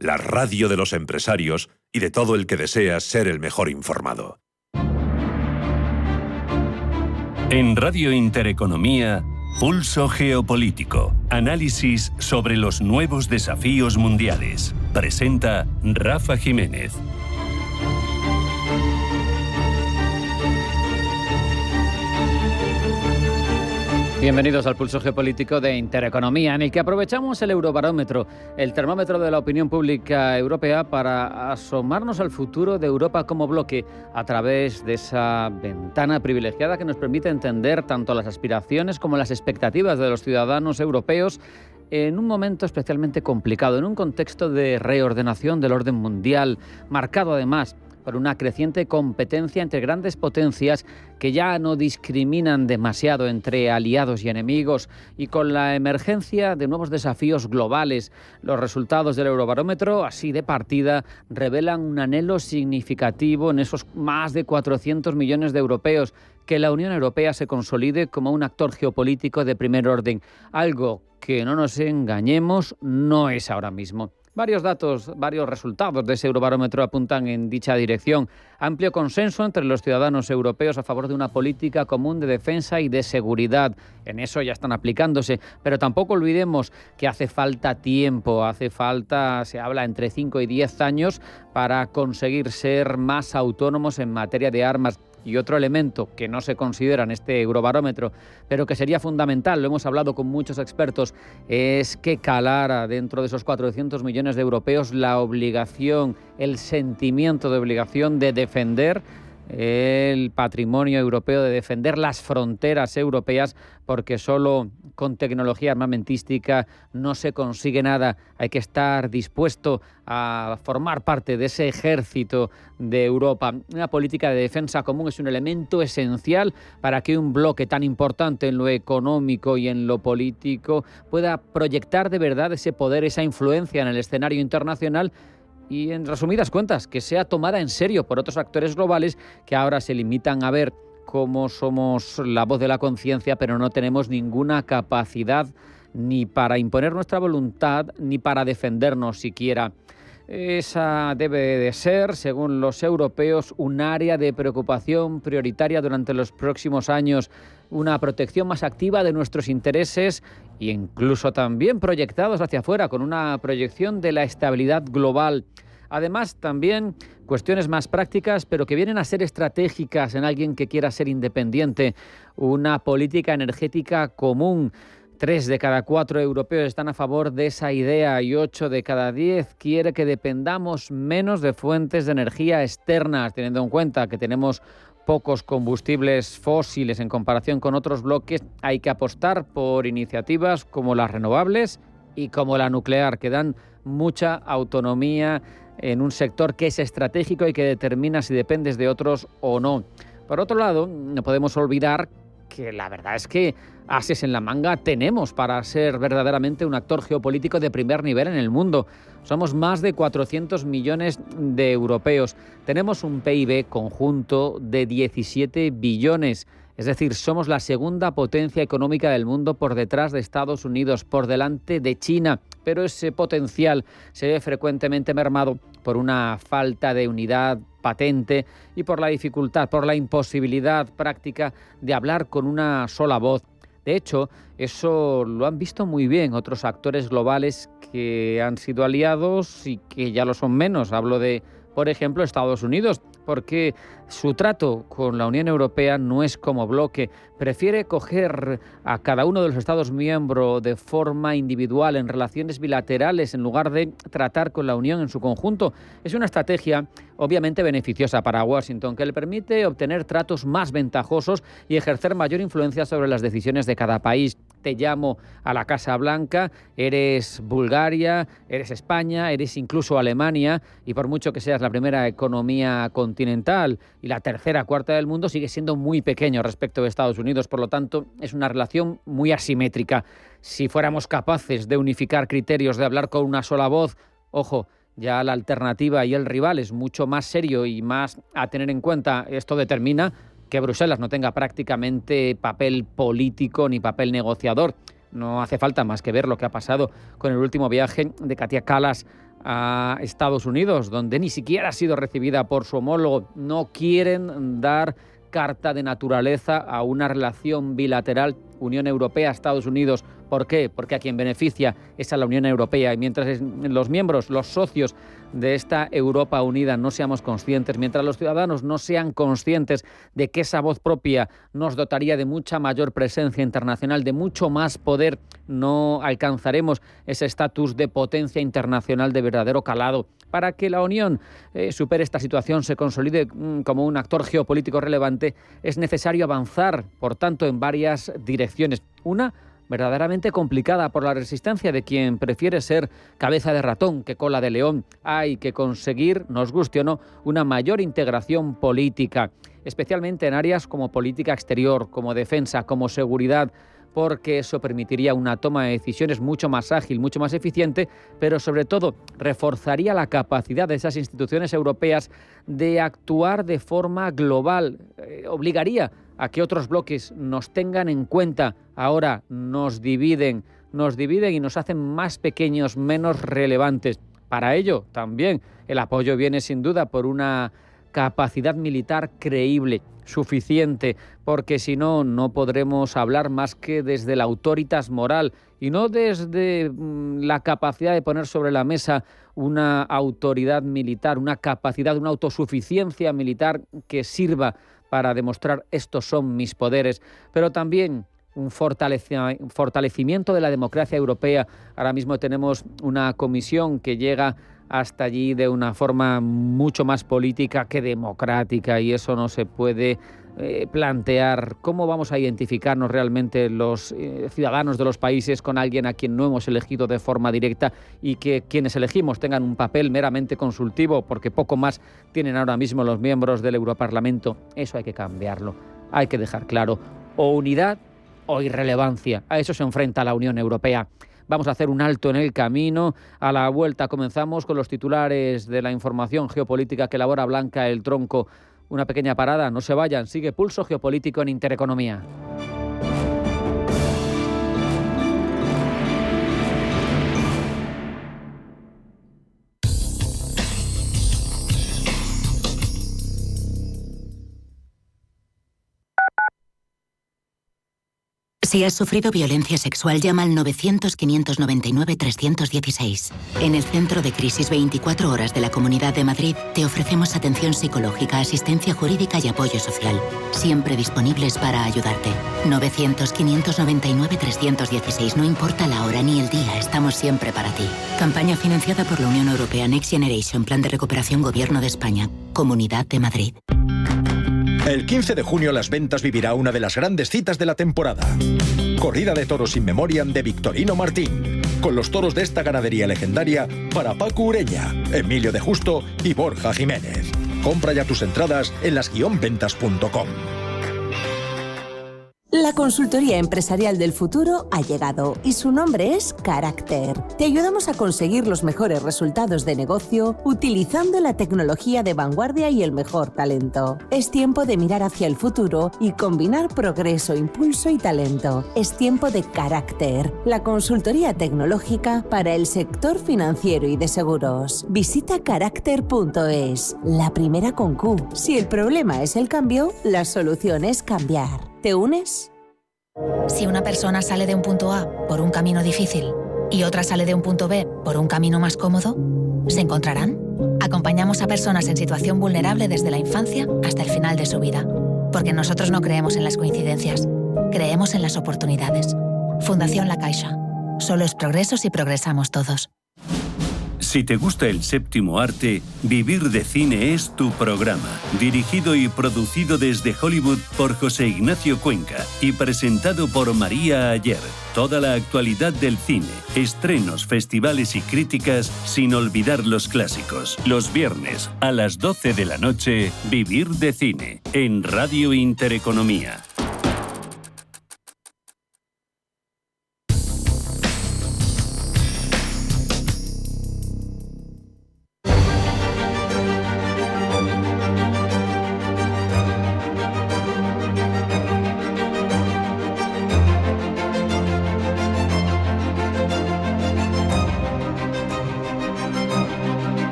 la radio de los empresarios y de todo el que desea ser el mejor informado. En Radio Intereconomía, Pulso Geopolítico. Análisis sobre los nuevos desafíos mundiales. Presenta Rafa Jiménez. Bienvenidos al Pulso Geopolítico de Intereconomía, en el que aprovechamos el Eurobarómetro, el termómetro de la opinión pública europea, para asomarnos al futuro de Europa como bloque a través de esa ventana privilegiada que nos permite entender tanto las aspiraciones como las expectativas de los ciudadanos europeos en un momento especialmente complicado, en un contexto de reordenación del orden mundial, marcado además por una creciente competencia entre grandes potencias que ya no discriminan demasiado entre aliados y enemigos, y con la emergencia de nuevos desafíos globales. Los resultados del Eurobarómetro, así de partida, revelan un anhelo significativo en esos más de 400 millones de europeos, que la Unión Europea se consolide como un actor geopolítico de primer orden, algo que, no nos engañemos, no es ahora mismo. Varios datos, varios resultados de ese Eurobarómetro apuntan en dicha dirección. Amplio consenso entre los ciudadanos europeos a favor de una política común de defensa y de seguridad. En eso ya están aplicándose, pero tampoco olvidemos que hace falta tiempo, se habla entre 5 y 10 años para conseguir ser más autónomos en materia de armas. Y otro elemento que no se considera en este Eurobarómetro, pero que sería fundamental, lo hemos hablado con muchos expertos, es que calara dentro de esos 400 millones de europeos la obligación, el sentimiento de obligación de defender el patrimonio europeo, de defender las fronteras europeas, porque solo con tecnología armamentística no se consigue nada. Hay que estar dispuesto a formar parte de ese ejército de Europa. Una política de defensa común es un elemento esencial para que un bloque tan importante en lo económico y en lo político pueda proyectar de verdad ese poder, esa influencia en el escenario internacional, y, en resumidas cuentas, que sea tomada en serio por otros actores globales que ahora se limitan a ver cómo somos la voz de la conciencia, pero no tenemos ninguna capacidad ni para imponer nuestra voluntad ni para defendernos siquiera. Esa debe de ser, según los europeos, un área de preocupación prioritaria durante los próximos años, una protección más activa de nuestros intereses e incluso también proyectados hacia afuera, con una proyección de la estabilidad global. Además, también cuestiones más prácticas, pero que vienen a ser estratégicas en alguien que quiera ser independiente, una política energética común. 3 de cada 4 europeos están a favor de esa idea y 8 de cada 10 quiere que dependamos menos de fuentes de energía externas, teniendo en cuenta que tenemos pocos combustibles fósiles en comparación con otros bloques. Hay que apostar por iniciativas como las renovables y como la nuclear, que dan mucha autonomía en un sector que es estratégico y que determina si dependes de otros o no. Por otro lado, no podemos olvidar que la verdad es que ases en la manga tenemos para ser verdaderamente un actor geopolítico de primer nivel en el mundo. Somos más de 400 millones de europeos. Tenemos un PIB conjunto de 17 billones. Es decir, somos la segunda potencia económica del mundo por detrás de Estados Unidos, por delante de China. Pero ese potencial se ve frecuentemente mermado por una falta de unidad patente y por la dificultad, por la imposibilidad práctica de hablar con una sola voz. De hecho, eso lo han visto muy bien otros actores globales que han sido aliados y que ya lo son menos. Hablo de, por ejemplo, Estados Unidos, porque su trato con la Unión Europea no es como bloque. Prefiere coger a cada uno de los Estados miembros de forma individual en relaciones bilaterales en lugar de tratar con la Unión en su conjunto. Es una estrategia obviamente beneficiosa para Washington, que le permite obtener tratos más ventajosos y ejercer mayor influencia sobre las decisiones de cada país. Te llamo a la Casa Blanca, eres Bulgaria, eres España, eres incluso Alemania, y por mucho que seas la primera economía continental y la tercera, cuarta del mundo, sigue siendo muy pequeño respecto de Estados Unidos. Por lo tanto, es una relación muy asimétrica. Si fuéramos capaces de unificar criterios, de hablar con una sola voz, ojo, ya la alternativa y el rival es mucho más serio y más a tener en cuenta. Esto determina que Bruselas no tenga prácticamente papel político ni papel negociador. No hace falta más que ver lo que ha pasado con el último viaje de Kaja Kallas a Estados Unidos, donde ni siquiera ha sido recibida por su homólogo. No quieren dar carta de naturaleza a una relación bilateral Unión Europea-Estados Unidos. ¿Por qué? Porque a quien beneficia es a la Unión Europea, y mientras los miembros, los socios de esta Europa unida no seamos conscientes, mientras los ciudadanos no sean conscientes de que esa voz propia nos dotaría de mucha mayor presencia internacional, de mucho más poder, no alcanzaremos ese estatus de potencia internacional de verdadero calado. Para que la Unión supere esta situación, se consolide como un actor geopolítico relevante, es necesario avanzar, por tanto, en varias direcciones. Una verdaderamente complicada por la resistencia de quien prefiere ser cabeza de ratón que cola de león. Hay que conseguir, nos guste o no, una mayor integración política, especialmente en áreas como política exterior, como defensa, como seguridad, porque eso permitiría una toma de decisiones mucho más ágil, mucho más eficiente, pero sobre todo reforzaría la capacidad de esas instituciones europeas de actuar de forma global, obligaría a que otros bloques nos tengan en cuenta. Ahora nos dividen y nos hacen más pequeños, menos relevantes. Para ello también el apoyo viene sin duda por una capacidad militar creíble, suficiente, porque si no, no podremos hablar más que desde la autoritas moral y no desde la capacidad de poner sobre la mesa una autoridad militar, una capacidad, una autosuficiencia militar que sirva para demostrar estos son mis poderes, pero también un fortalecimiento de la democracia europea. Ahora mismo tenemos una comisión que llega hasta allí de una forma mucho más política que democrática, y eso no se puede plantear. ¿Cómo vamos a identificarnos realmente los ciudadanos de los países con alguien a quien no hemos elegido de forma directa y que quienes elegimos tengan un papel meramente consultivo, porque poco más tienen ahora mismo los miembros del Europarlamento? Eso hay que cambiarlo, hay que dejar claro, o unidad o irrelevancia. A eso se enfrenta la Unión Europea. Vamos a hacer un alto en el camino. A la vuelta comenzamos con los titulares de la información geopolítica que elabora Blanca El Tronco. Una pequeña parada, no se vayan. Sigue Pulso Geopolítico en Intereconomía. Si has sufrido violencia sexual, llama al 900-599-316. En el Centro de Crisis 24 Horas de la Comunidad de Madrid te ofrecemos atención psicológica, asistencia jurídica y apoyo social, siempre disponibles para ayudarte. 900-599-316. No importa la hora ni el día, estamos siempre para ti. Campaña financiada por la Unión Europea Next Generation, Plan de Recuperación Gobierno de España, Comunidad de Madrid. El 15 de junio Las Ventas vivirá una de las grandes citas de la temporada. Corrida de toros in memoriam de Victorino Martín, con los toros de esta ganadería legendaria para Paco Ureña, Emilio de Justo y Borja Jiménez. Compra ya tus entradas en las-ventas.com. La consultoría empresarial del futuro ha llegado y su nombre es Carácter. Te ayudamos a conseguir los mejores resultados de negocio utilizando la tecnología de vanguardia y el mejor talento. Es tiempo de mirar hacia el futuro y combinar progreso, impulso y talento. Es tiempo de Carácter, la consultoría tecnológica para el sector financiero y de seguros. Visita carácter.es, la primera con Q. Si el problema es el cambio, la solución es cambiar. ¿Te unes? Si una persona sale de un punto A por un camino difícil y otra sale de un punto B por un camino más cómodo, ¿se encontrarán? Acompañamos a personas en situación vulnerable desde la infancia hasta el final de su vida. Porque nosotros no creemos en las coincidencias, creemos en las oportunidades. Fundación La Caixa. Solo es progreso si progresamos todos. Si te gusta el séptimo arte, Vivir de Cine es tu programa. Dirigido y producido desde Hollywood por José Ignacio Cuenca y presentado por María Ayer. Toda la actualidad del cine, estrenos, festivales y críticas, sin olvidar los clásicos. Los viernes a las 12 de la noche, Vivir de Cine, en Radio Intereconomía.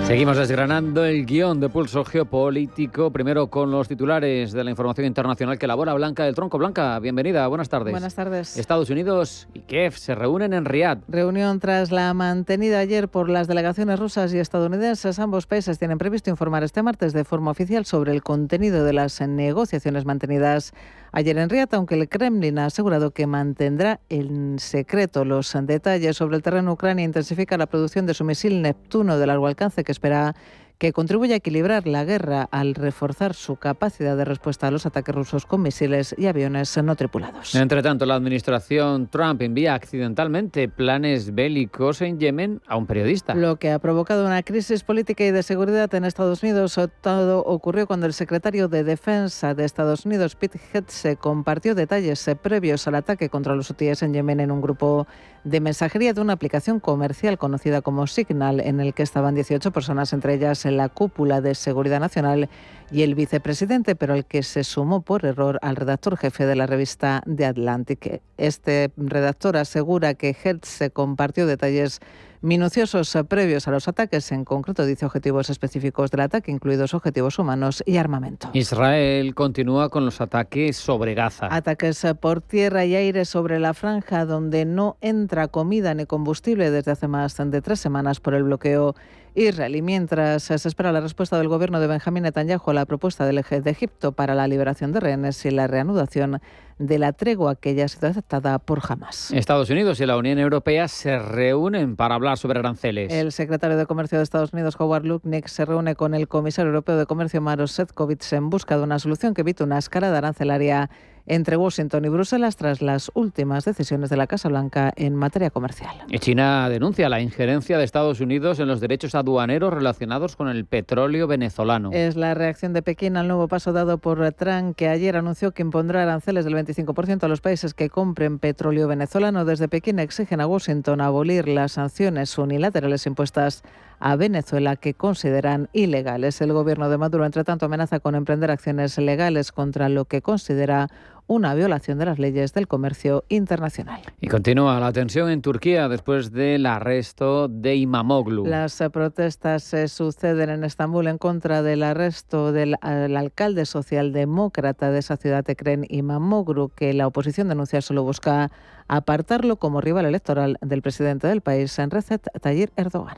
Seguimos desgranando el guión de Pulso Geopolítico, primero con los titulares de la información internacional que elabora Blanca del Tronco. Blanca, bienvenida, buenas tardes. Buenas tardes. Estados Unidos y Kiev se reúnen en Riad. Reunión tras la mantenida ayer por las delegaciones rusas y estadounidenses. Ambos países tienen previsto informar este martes de forma oficial sobre el contenido de las negociaciones mantenidas ayer en Riad, aunque el Kremlin ha asegurado que mantendrá en secreto los detalles. Sobre el terreno, Ucrania intensifica la producción de su misil Neptuno de largo alcance, que espera que contribuye a equilibrar la guerra al reforzar su capacidad de respuesta a los ataques rusos con misiles y aviones no tripulados. Entre tanto, la administración Trump envía accidentalmente planes bélicos en Yemen a un periodista. Lo que ha provocado una crisis política y de seguridad en Estados Unidos. Todo ocurrió cuando el secretario de Defensa de Estados Unidos, Pete Hegseth, compartió detalles previos al ataque contra los hutíes en Yemen en un grupo de mensajería de una aplicación comercial conocida como Signal, en el que estaban 18 personas, entre ellas en la cúpula de Seguridad Nacional y el vicepresidente, pero al que se sumó por error al redactor jefe de la revista The Atlantic. Este redactor asegura que Hertz compartió detalles minuciosos previos a los ataques. En concreto, dice objetivos específicos del ataque, incluidos objetivos humanos y armamento. Israel continúa con los ataques sobre Gaza. Ataques por tierra y aire sobre la franja, donde no entra comida ni combustible desde hace más de 3 semanas por el bloqueo israelí. Mientras se espera la respuesta del gobierno de Benjamín Netanyahu a la propuesta del eje de Egipto para la liberación de rehenes y la reanudación de la tregua que ya ha sido aceptada por Hamas. Estados Unidos y la Unión Europea se reúnen para hablar sobre aranceles. El secretario de Comercio de Estados Unidos, Howard Lutnick, se reúne con el comisario europeo de Comercio, Maroš Šefčovič, en busca de una solución que evite una escalada arancelaria entre Washington y Bruselas tras las últimas decisiones de la Casa Blanca en materia comercial. China denuncia la injerencia de Estados Unidos en los derechos aduaneros relacionados con el petróleo venezolano. Es la reacción de Pekín al nuevo paso dado por Trump, que ayer anunció que impondrá aranceles del 25% a los países que compren petróleo venezolano. Desde Pekín exigen a Washington abolir las sanciones unilaterales impuestas a Venezuela, que consideran ilegales. El gobierno de Maduro, entre tanto, amenaza con emprender acciones legales contra lo que considera una violación de las leyes del comercio internacional. Y continúa la tensión en Turquía después del arresto de Imamoglu. Las protestas se suceden en Estambul en contra del arresto del alcalde socialdemócrata de esa ciudad, Ekrem Imamoglu, que la oposición denuncia solo busca apartarlo como rival electoral del presidente del país, Recep Tayyip Erdogan.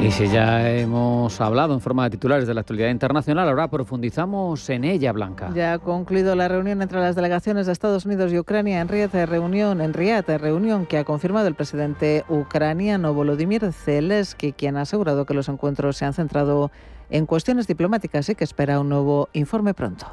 Y si ya hemos hablado en forma de titulares de la actualidad internacional, ahora profundizamos en ella, Blanca. Ya ha concluido la reunión entre las delegaciones de Estados Unidos y Ucrania en Riad, reunión que ha confirmado el presidente ucraniano Volodymyr Zelensky, quien ha asegurado que los encuentros se han centrado en cuestiones diplomáticas y que espera un nuevo informe pronto.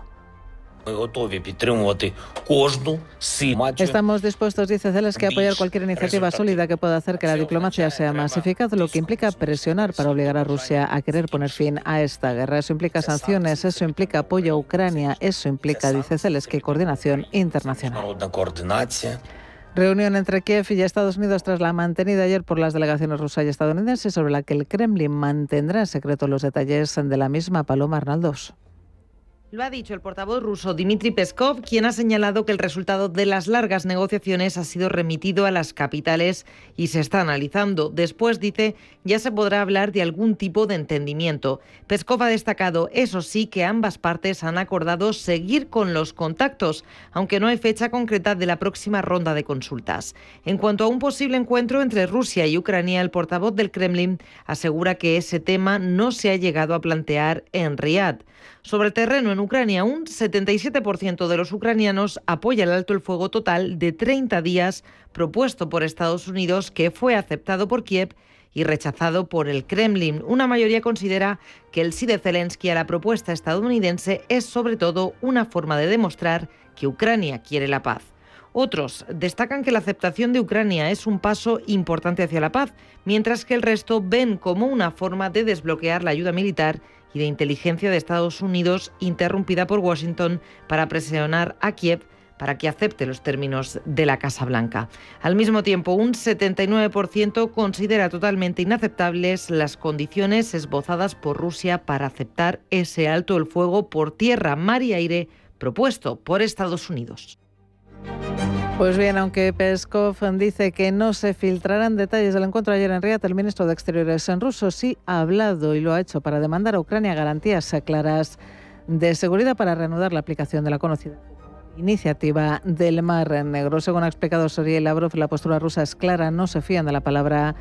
Estamos dispuestos, dice Zelensky, a apoyar cualquier iniciativa sólida que pueda hacer que la diplomacia sea más eficaz, lo que implica presionar para obligar a Rusia a querer poner fin a esta guerra. Eso implica sanciones, eso implica apoyo a Ucrania, eso implica, dice Zelensky, coordinación internacional. Reunión entre Kiev y Estados Unidos tras la mantenida ayer por las delegaciones rusa y estadounidense, sobre la que el Kremlin mantendrá en secreto los detalles de la misma. Paloma Arnaldos. Lo ha dicho el portavoz ruso Dmitry Peskov, quien ha señalado que el resultado de las largas negociaciones ha sido remitido a las capitales y se está analizando. Después, dice, ya se podrá hablar de algún tipo de entendimiento. Peskov ha destacado, eso sí, que ambas partes han acordado seguir con los contactos, aunque no hay fecha concreta de la próxima ronda de consultas. En cuanto a un posible encuentro entre Rusia y Ucrania, el portavoz del Kremlin asegura que ese tema no se ha llegado a plantear en Riad. Sobre el terreno en Ucrania, un 77% de los ucranianos apoya el alto el fuego total de 30 días propuesto por Estados Unidos, que fue aceptado por Kiev y rechazado por el Kremlin. Una mayoría considera que el sí de Zelensky a la propuesta estadounidense es sobre todo una forma de demostrar que Ucrania quiere la paz. Otros destacan que la aceptación de Ucrania es un paso importante hacia la paz, mientras que el resto ven como una forma de desbloquear la ayuda militar y de inteligencia de Estados Unidos, interrumpida por Washington para presionar a Kiev para que acepte los términos de la Casa Blanca. Al mismo tiempo, un 79% considera totalmente inaceptables las condiciones esbozadas por Rusia para aceptar ese alto el fuego por tierra, mar y aire propuesto por Estados Unidos. Pues bien, aunque Peskov dice que no se filtrarán detalles del encuentro ayer en Riad, el ministro de Exteriores en ruso sí ha hablado y lo ha hecho para demandar a Ucrania garantías claras de seguridad para reanudar la aplicación de la conocida iniciativa del Mar Negro. Según ha explicado Sergei Lavrov, la postura rusa es clara, no se fían de la palabra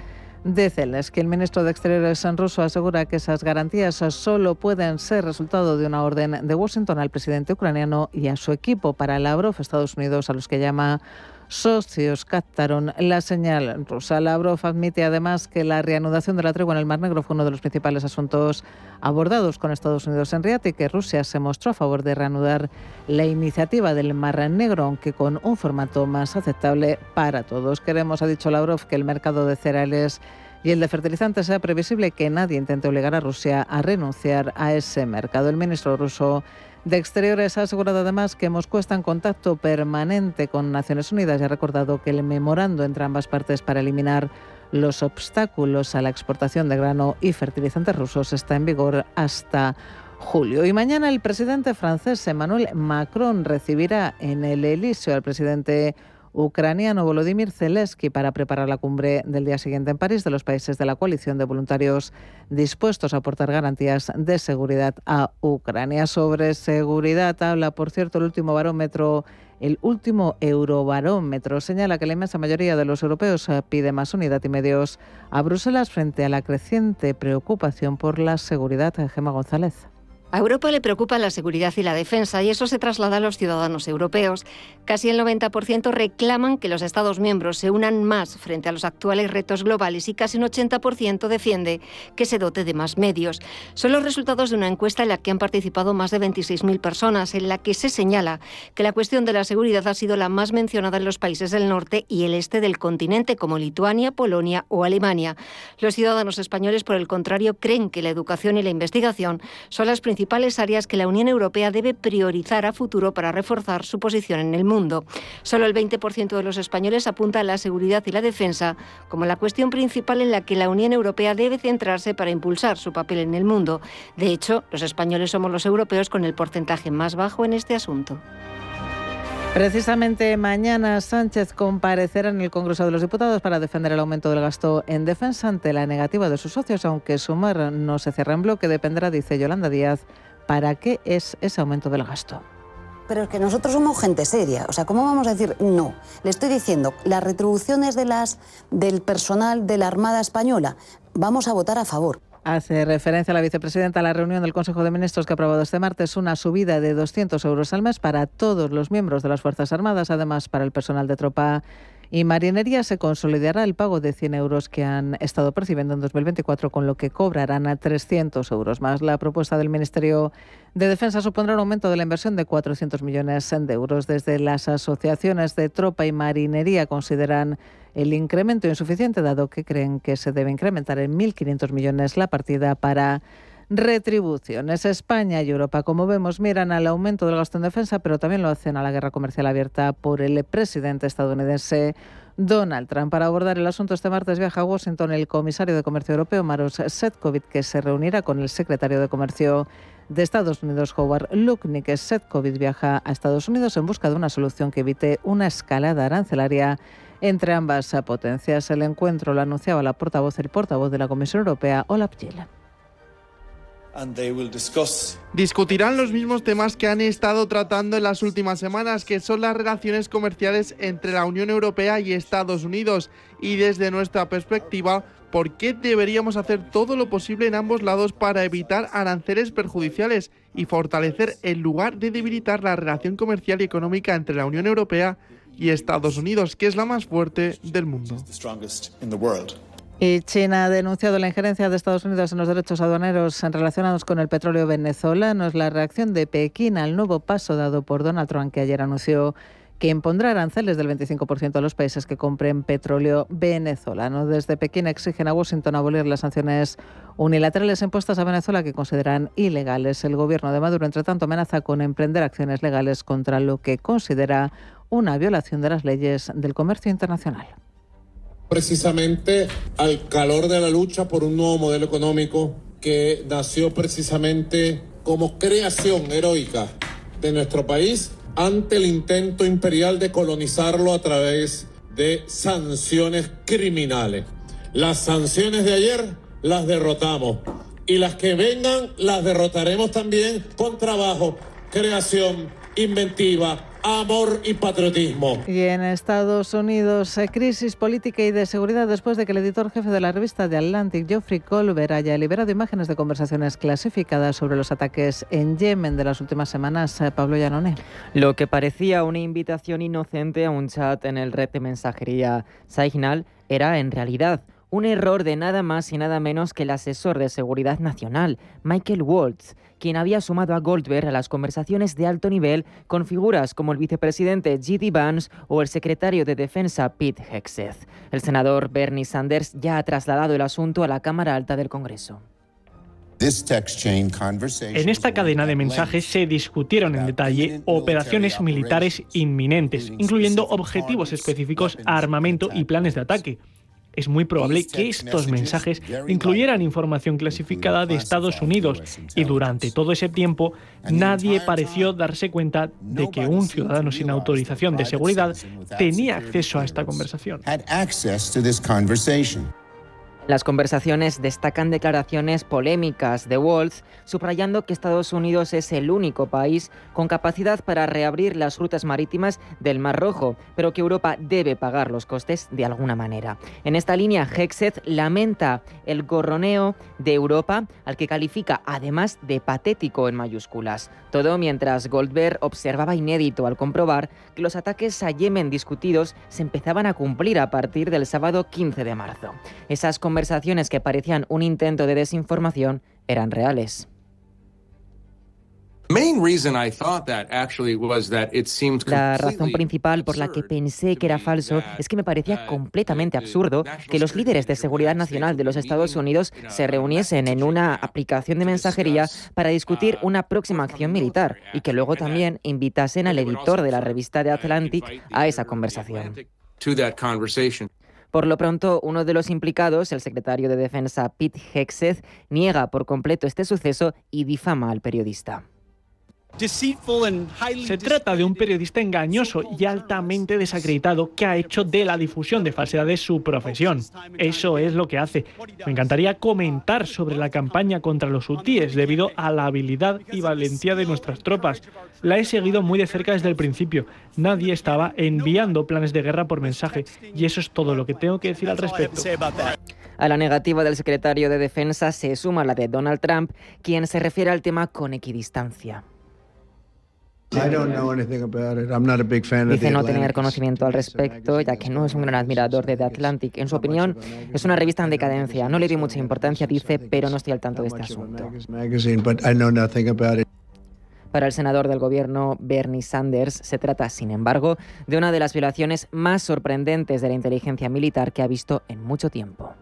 de Zelensky. El ministro de Exteriores en ruso asegura que esas garantías solo pueden ser resultado de una orden de Washington al presidente ucraniano y a su equipo. Para Lavrov, Estados Unidos, a los que llama socios, captaron la señal rusa. Lavrov admite además que la reanudación de la tregua en el Mar Negro fue uno de los principales asuntos abordados con Estados Unidos en Riad y que Rusia se mostró a favor de reanudar la iniciativa del Mar Negro, aunque con un formato más aceptable para todos. Queremos, ha dicho Lavrov, que el mercado de cereales y el de fertilizantes sea previsible y que nadie intente obligar a Rusia a renunciar a ese mercado. El ministro ruso de Exteriores ha asegurado además que Moscú está en contacto permanente con Naciones Unidas y ha recordado que el memorando entre ambas partes para eliminar los obstáculos a la exportación de grano y fertilizantes rusos está en vigor hasta julio. Y mañana el presidente francés Emmanuel Macron recibirá en el Elíseo al presidente ucraniano Volodymyr Zelensky para preparar la cumbre del día siguiente en París de los países de la coalición de voluntarios dispuestos a aportar garantías de seguridad a Ucrania. Sobre seguridad habla, por cierto, el último Eurobarómetro señala que la inmensa mayoría de los europeos pide más unidad y medios a Bruselas frente a la creciente preocupación por la seguridad. Gemma González. A Europa le preocupa la seguridad y la defensa y eso se traslada a los ciudadanos europeos. Casi el 90% reclaman que los Estados miembros se unan más frente a los actuales retos globales y casi un 80% defiende que se dote de más medios. Son los resultados de una encuesta en la que han participado más de 26.000 personas, en la que se señala que la cuestión de la seguridad ha sido la más mencionada en los países del norte y el este del continente, como Lituania, Polonia o Alemania. Los ciudadanos españoles, por el contrario, creen que la educación y la investigación son las principales áreas que la Unión Europea debe priorizar a futuro para reforzar su posición en el mundo. Solo el 20% de los españoles apunta a la seguridad y la defensa como la cuestión principal en la que la Unión Europea debe centrarse para impulsar su papel en el mundo. De hecho, los españoles somos los europeos con el porcentaje más bajo en este asunto. Precisamente mañana Sánchez comparecerá en el Congreso de los Diputados para defender el aumento del gasto en defensa ante la negativa de sus socios, aunque Sumar no se cierra en bloque, dependerá, dice Yolanda Díaz, para qué es ese aumento del gasto. Pero es que nosotros somos gente seria, o sea, ¿cómo vamos a decir no? Le estoy diciendo, las retribuciones del personal de la Armada Española, vamos a votar a favor. Hace referencia a la vicepresidenta a la reunión del Consejo de Ministros que ha aprobado este martes una subida de 200 euros al mes para todos los miembros de las Fuerzas Armadas. Además, para el personal de tropa y marinería se consolidará el pago de 100 euros que han estado percibiendo en 2024, con lo que cobrarán a 300 euros más. La propuesta del Ministerio de Defensa supondrá un aumento de la inversión de 400 millones de euros. Desde las asociaciones de tropa y marinería consideran el incremento insuficiente, dado que creen que se debe incrementar en 1.500 millones la partida para retribuciones. España y Europa, como vemos, miran al aumento del gasto en defensa, pero también lo hacen a la guerra comercial abierta por el presidente estadounidense Donald Trump. Para abordar el asunto, este martes viaja a Washington el comisario de Comercio Europeo, Maroš Šefčovič, que se reunirá con el secretario de Comercio de Estados Unidos, Howard Lutnick. Šefčovič viaja a Estados Unidos en busca de una solución que evite una escalada arancelaria entre ambas potencias. El encuentro lo anunciaba el portavoz de la Comisión Europea, Olaf Gil. Discutirán los mismos temas que han estado tratando en las últimas semanas, que son las relaciones comerciales entre la Unión Europea y Estados Unidos. Y desde nuestra perspectiva, ¿por qué deberíamos hacer todo lo posible en ambos lados para evitar aranceles perjudiciales y fortalecer en lugar de debilitar la relación comercial y económica entre la Unión Europea y Estados Unidos, que es la más fuerte del mundo? Y China ha denunciado la injerencia de Estados Unidos en los derechos aduaneros relacionados con el petróleo venezolano. Es la reacción de Pekín al nuevo paso dado por Donald Trump, que ayer anunció que impondrá aranceles del 25% a los países que compren petróleo venezolano. Desde Pekín exigen a Washington abolir las sanciones unilaterales impuestas a Venezuela que consideran ilegales. El gobierno de Maduro, entre tanto, amenaza con emprender acciones legales contra lo que considera una violación de las leyes del comercio internacional. Precisamente al calor de la lucha por un nuevo modelo económico que nació precisamente como creación heroica de nuestro país ante el intento imperial de colonizarlo a través de sanciones criminales. Las sanciones de ayer las derrotamos y las que vengan las derrotaremos también con trabajo, creación, inventiva, amor y patriotismo. Y en Estados Unidos, crisis política y de seguridad después de que el editor jefe de la revista The Atlantic, Geoffrey Colbert, haya liberado imágenes de conversaciones clasificadas sobre los ataques en Yemen de las últimas semanas. Pablo Llanoné. Lo que parecía una invitación inocente a un chat en el red de mensajería Signal era en realidad un error de nada más y nada menos que el asesor de seguridad nacional, Michael Waltz, quien había sumado a Goldberg a las conversaciones de alto nivel con figuras como el vicepresidente J.D. Vance o el secretario de Defensa Pete Hegseth. El senador Bernie Sanders ya ha trasladado el asunto a la Cámara Alta del Congreso. En esta cadena de mensajes se discutieron en detalle operaciones militares inminentes, incluyendo objetivos específicos, armamento y planes de ataque. Es muy probable que estos mensajes incluyeran información clasificada de Estados Unidos y durante todo ese tiempo nadie pareció darse cuenta de que un ciudadano sin autorización de seguridad tenía acceso a esta conversación. Las conversaciones destacan declaraciones polémicas de Waltz, subrayando que Estados Unidos es el único país con capacidad para reabrir las rutas marítimas del Mar Rojo, pero que Europa debe pagar los costes de alguna manera. En esta línea, Hegseth lamenta el gorroneo de Europa, al que califica además de patético en mayúsculas. Todo mientras Goldberg observaba inédito al comprobar que los ataques a Yemen discutidos se empezaban a cumplir a partir del sábado 15 de marzo. Esas conversaciones que parecían un intento de desinformación eran reales. La razón principal por la que pensé que era falso es que me parecía completamente absurdo que los líderes de seguridad nacional de los Estados Unidos se reuniesen en una aplicación de mensajería para discutir una próxima acción militar y que luego también invitasen al editor de la revista The Atlantic a esa conversación. Por lo pronto, uno de los implicados, el secretario de Defensa Pete Hegseth, niega por completo este suceso y difama al periodista. Se trata de un periodista engañoso y altamente desacreditado que ha hecho de la difusión de falsedades su profesión. Eso es lo que hace. Me encantaría comentar sobre la campaña contra los hutíes debido a la habilidad y valentía de nuestras tropas. La he seguido muy de cerca desde el principio. Nadie estaba enviando planes de guerra por mensaje y eso es todo lo que tengo que decir al respecto. A la negativa del secretario de Defensa se suma la de Donald Trump, quien se refiere al tema con equidistancia. Dice no tener conocimiento al respecto, ya que no es un gran admirador de The Atlantic. En su opinión, es una revista en decadencia. No le doy mucha importancia, dice, pero no estoy al tanto de este asunto. Para el senador del gobierno, Bernie Sanders, se trata, sin embargo, de una de las violaciones más sorprendentes de la inteligencia militar que ha visto en mucho tiempo.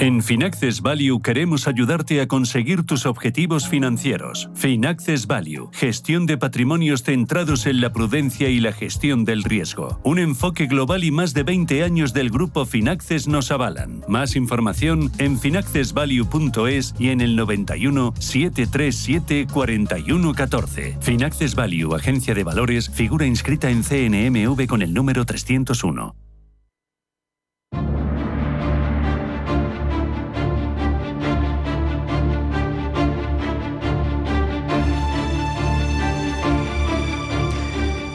En Finaccess Value queremos ayudarte a conseguir tus objetivos financieros. Finaccess Value, gestión de patrimonios centrados en la prudencia y la gestión del riesgo. Un enfoque global y más de 20 años del grupo Finaccess nos avalan. Más información en finaccessvalue.es y en el 91 737 4114. Finaccess Value, agencia de valores, figura inscrita en CNMV con el número 301.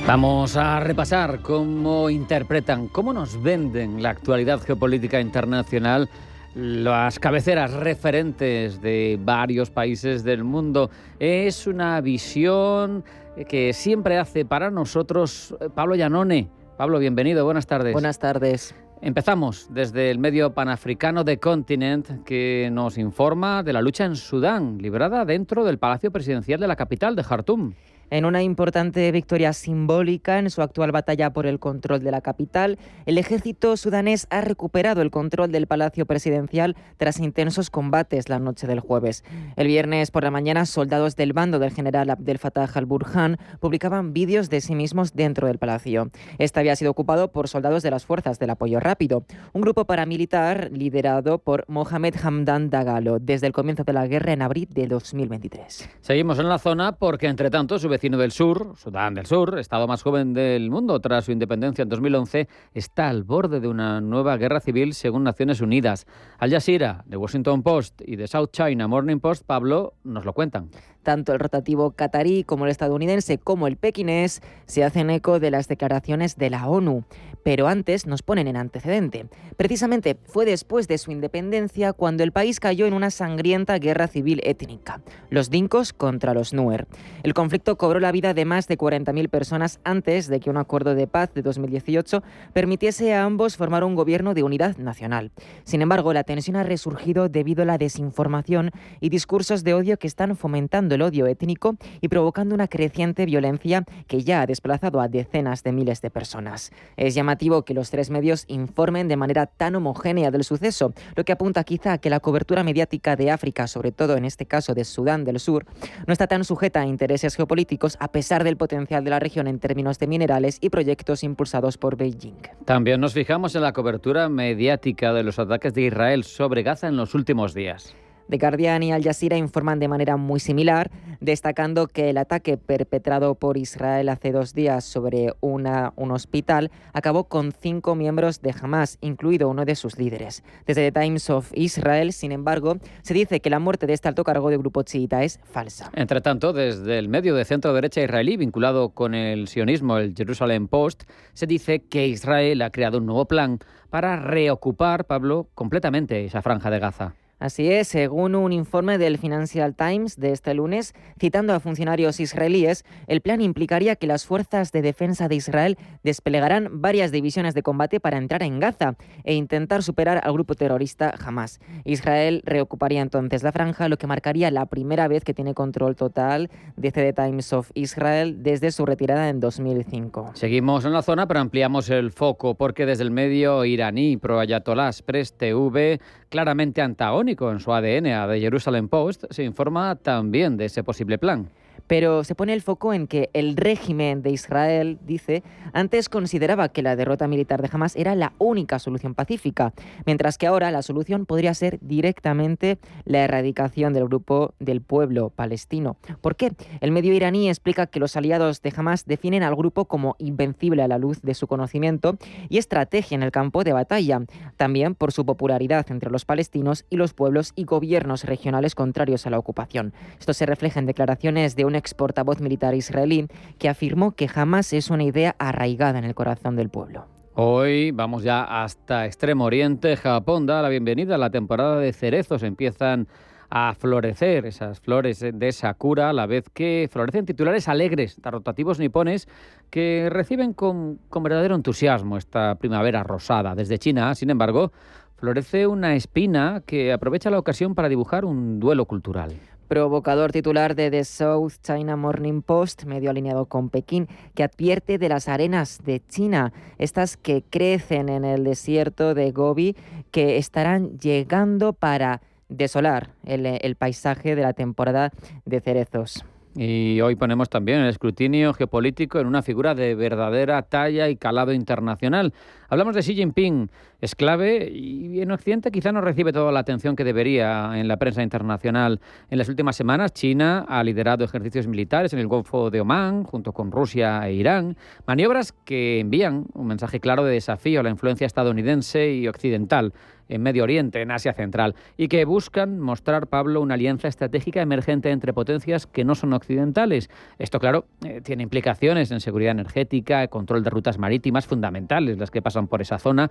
Vamos a repasar cómo interpretan, cómo nos venden la actualidad geopolítica internacional las cabeceras referentes de varios países del mundo. Es una visión que siempre hace para nosotros Pablo Llanoné. Pablo, bienvenido, buenas tardes. Buenas tardes. Empezamos desde el medio panafricano The Continent, que nos informa de la lucha en Sudán, librada dentro del Palacio Presidencial de la capital de Jartum. En una importante victoria simbólica en su actual batalla por el control de la capital, el ejército sudanés ha recuperado el control del Palacio Presidencial tras intensos combates la noche del jueves. El viernes por la mañana, soldados del bando del general Abdel Fattah al-Burhan publicaban vídeos de sí mismos dentro del palacio. Este había sido ocupado por soldados de las Fuerzas del Apoyo Rápido, un grupo paramilitar liderado por Mohamed Hamdan Dagalo desde el comienzo de la guerra en abril de 2023. Seguimos en la zona porque, entre tanto, su vecino del sur, Sudán del Sur, estado más joven del mundo tras su independencia en 2011, está al borde de una nueva guerra civil según Naciones Unidas. Al Jazeera, The Washington Post y The South China Morning Post, Pablo, nos lo cuentan. Tanto el rotativo catarí como el estadounidense como el pequinés se hacen eco de las declaraciones de la ONU. Pero antes nos ponen en antecedente. Precisamente fue después de su independencia cuando el país cayó en una sangrienta guerra civil étnica. Los dincos contra los nuer. El conflicto cobró la vida de más de 40.000 personas antes de que un acuerdo de paz de 2018 permitiese a ambos formar un gobierno de unidad nacional. Sin embargo, la tensión ha resurgido debido a la desinformación y discursos de odio que están fomentando el odio étnico y provocando una creciente violencia que ya ha desplazado a decenas de miles de personas. Es llamativo que los tres medios informen de manera tan homogénea del suceso, lo que apunta quizá a que la cobertura mediática de África, sobre todo en este caso de Sudán del Sur, no está tan sujeta a intereses geopolíticos a pesar del potencial de la región en términos de minerales y proyectos impulsados por Beijing. También nos fijamos en la cobertura mediática de los ataques de Israel sobre Gaza en los últimos días. The Guardian y Al Jazeera informan de manera muy similar, destacando que el ataque perpetrado por Israel hace 2 días sobre un hospital acabó con 5 miembros de Hamas, incluido uno de sus líderes. Desde The Times of Israel, sin embargo, se dice que la muerte de este alto cargo del grupo chiita es falsa. Entre tanto, desde el medio de centro-derecha israelí vinculado con el sionismo, el Jerusalem Post, se dice que Israel ha creado un nuevo plan para reocupar, Pablo, completamente esa franja de Gaza. Así es, según un informe del Financial Times de este lunes, citando a funcionarios israelíes, el plan implicaría que las fuerzas de defensa de Israel desplegarán varias divisiones de combate para entrar en Gaza e intentar superar al grupo terrorista Hamas. Israel reocuparía entonces la franja, lo que marcaría la primera vez que tiene control total de The Times of Israel desde su retirada en 2005. Seguimos en la zona, pero ampliamos el foco porque desde el medio iraní pro-ayatolá Press TV, claramente antagónico en su ADN a The Jerusalem Post, se informa también de ese posible plan. Pero se pone el foco en que el régimen de Israel, dice, antes consideraba que la derrota militar de Hamas era la única solución pacífica, mientras que ahora la solución podría ser directamente la erradicación del grupo del pueblo palestino. ¿Por qué? El medio iraní explica que los aliados de Hamas definen al grupo como invencible a la luz de su conocimiento y estrategia en el campo de batalla, también por su popularidad entre los palestinos y los pueblos y gobiernos regionales contrarios a la ocupación. Esto se refleja en declaraciones de un ex portavoz militar israelí que afirmó que Hamas es una idea arraigada en el corazón del pueblo. Hoy vamos ya hasta Extremo Oriente. Japón da la bienvenida a la temporada de cerezos. Empiezan a florecer esas flores de Sakura, a la vez que florecen titulares alegres de rotativos nipones que reciben con verdadero entusiasmo esta primavera rosada. Desde China, sin embargo, florece una espina que aprovecha la ocasión para dibujar un duelo cultural. Provocador titular de The South China Morning Post, medio alineado con Pekín, que advierte de las arenas de China, estas que crecen en el desierto de Gobi, que estarán llegando para desolar el paisaje de la temporada de cerezos. Y hoy ponemos también el escrutinio geopolítico en una figura de verdadera talla y calado internacional. Hablamos de Xi Jinping, es clave y en Occidente quizá no recibe toda la atención que debería en la prensa internacional. En las últimas semanas, China ha liderado ejercicios militares en el Golfo de Omán, junto con Rusia e Irán, maniobras que envían un mensaje claro de desafío a la influencia estadounidense y occidental en Medio Oriente, en Asia Central, y que buscan mostrar, Pablo, una alianza estratégica emergente entre potencias que no son occidentales. Esto, claro, tiene implicaciones en seguridad energética, control de rutas marítimas fundamentales, las que pasan por esa zona.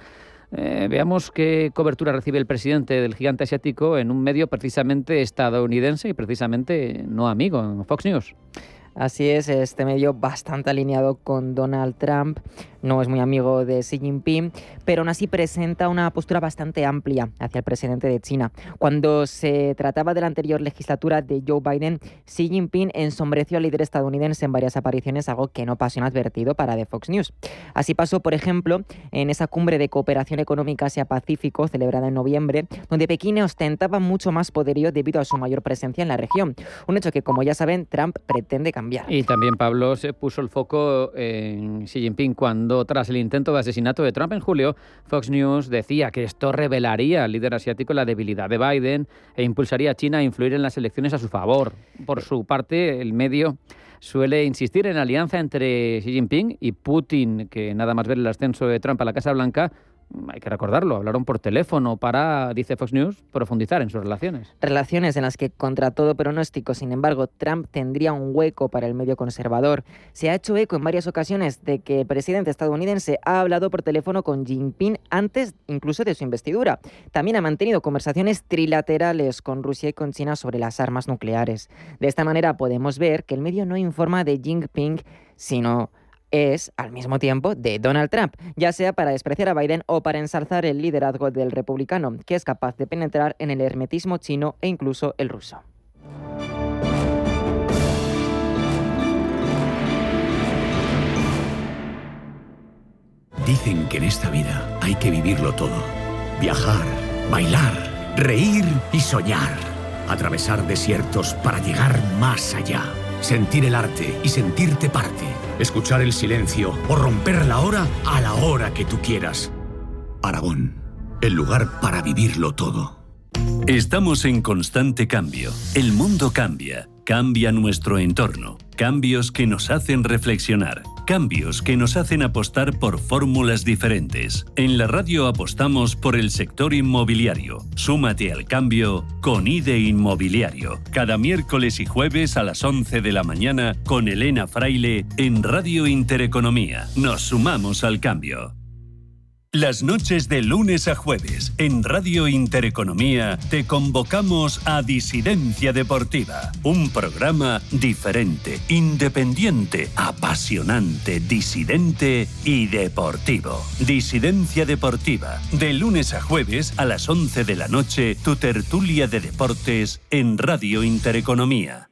Veamos qué cobertura recibe el presidente del gigante asiático en un medio precisamente estadounidense y precisamente no amigo, en Fox News. Así es, este medio bastante alineado con Donald Trump, no es muy amigo de Xi Jinping, pero aún así presenta una postura bastante amplia hacia el presidente de China. Cuando se trataba de la anterior legislatura de Joe Biden, Xi Jinping ensombreció al líder estadounidense en varias apariciones, algo que no pasó inadvertido para The Fox News. Así pasó, por ejemplo, en esa cumbre de cooperación económica Asia-Pacífico celebrada en noviembre, donde Pekín ostentaba mucho más poderío debido a su mayor presencia en la región. Un hecho que, como ya saben, Trump pretende cambiar. Y también, Pablo, se puso el foco en Xi Jinping cuando, tras el intento de asesinato de Trump en julio, Fox News decía que esto revelaría al líder asiático la debilidad de Biden e impulsaría a China a influir en las elecciones a su favor. Por su parte, el medio suele insistir en la alianza entre Xi Jinping y Putin, que nada más ver el ascenso de Trump a la Casa Blanca, hay que recordarlo, hablaron por teléfono para, dice Fox News, profundizar en sus relaciones. Relaciones en las que, contra todo pronóstico, sin embargo, Trump tendría un hueco para el medio conservador. Se ha hecho eco en varias ocasiones de que el presidente estadounidense ha hablado por teléfono con Jinping antes incluso de su investidura. También ha mantenido conversaciones trilaterales con Rusia y con China sobre las armas nucleares. De esta manera podemos ver que el medio no informa de Jinping, sino es, al mismo tiempo, de Donald Trump, ya sea para despreciar a Biden o para ensalzar el liderazgo del republicano, que es capaz de penetrar en el hermetismo chino e incluso el ruso. Dicen que en esta vida hay que vivirlo todo. Viajar, bailar, reír y soñar. Atravesar desiertos para llegar más allá. Sentir el arte y sentirte parte. Escuchar el silencio o romper la hora a la hora que tú quieras. Aragón, el lugar para vivirlo todo. Estamos en constante cambio. El mundo cambia. Cambia nuestro entorno. Cambios que nos hacen reflexionar. Cambios que nos hacen apostar por fórmulas diferentes. En la radio apostamos por el sector inmobiliario. Súmate al cambio con IDE Inmobiliario. Cada miércoles y jueves a las 11 de la mañana con Elena Fraile en Radio Intereconomía. Nos sumamos al cambio. Las noches de lunes a jueves en Radio Intereconomía te convocamos a Disidencia Deportiva, un programa diferente, independiente, apasionante, disidente y deportivo. Disidencia Deportiva, de lunes a jueves a las 11 de la noche, tu tertulia de deportes en Radio Intereconomía.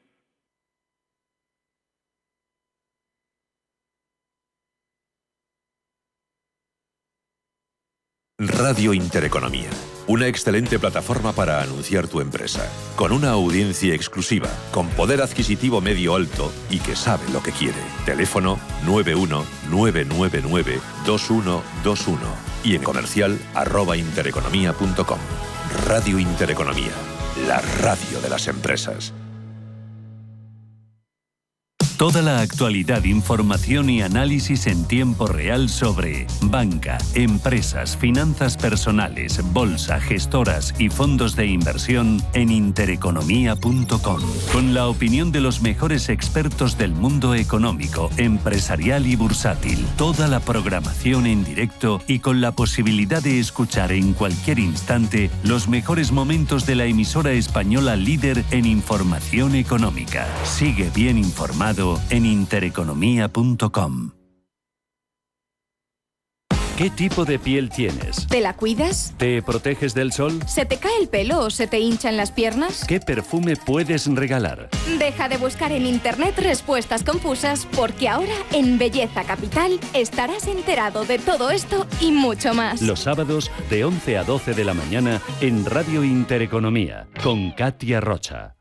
Radio Intereconomía, una excelente plataforma para anunciar tu empresa, con una audiencia exclusiva, con poder adquisitivo medio alto y que sabe lo que quiere. Teléfono 91-999-2121 y en comercial @intereconomia.com. Radio Intereconomía, la radio de las empresas. Toda la actualidad, información y análisis en tiempo real sobre banca, empresas, finanzas personales, bolsa, gestoras y fondos de inversión en intereconomia.com. Con la opinión de los mejores expertos del mundo económico, empresarial y bursátil. Toda la programación en directo y con la posibilidad de escuchar en cualquier instante los mejores momentos de la emisora española líder en información económica. Sigue bien informado en intereconomia.com. ¿Qué tipo de piel tienes? ¿Te la cuidas? ¿Te proteges del sol? ¿Se te cae el pelo o se te hinchan las piernas? ¿Qué perfume puedes regalar? Deja de buscar en internet respuestas confusas, porque ahora en Belleza Capital estarás enterado de todo esto y mucho más. Los sábados de 11 a 12 de la mañana en Radio Intereconomía con Katia Rocha.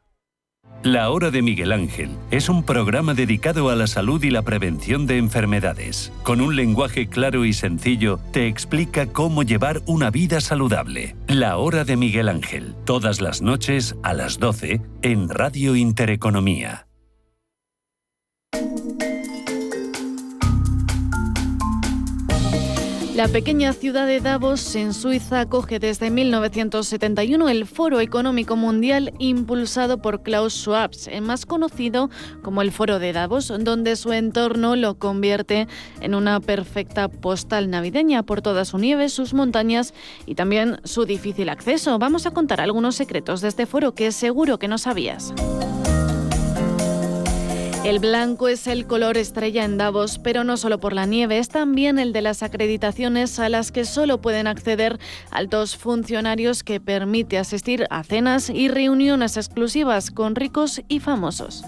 La Hora de Miguel Ángel es un programa dedicado a la salud y la prevención de enfermedades. Con un lenguaje claro y sencillo, te explica cómo llevar una vida saludable. La Hora de Miguel Ángel, todas las noches a las 12 en Radio Intereconomía. La pequeña ciudad de Davos, en Suiza, acoge desde 1971 el Foro Económico Mundial impulsado por Klaus Schwab, más conocido como el Foro de Davos, donde su entorno lo convierte en una perfecta postal navideña por toda su nieve, sus montañas y también su difícil acceso. Vamos a contar algunos secretos de este foro que seguro que no sabías. El blanco es el color estrella en Davos, pero no solo por la nieve, es también el de las acreditaciones a las que solo pueden acceder altos funcionarios, que permite asistir a cenas y reuniones exclusivas con ricos y famosos.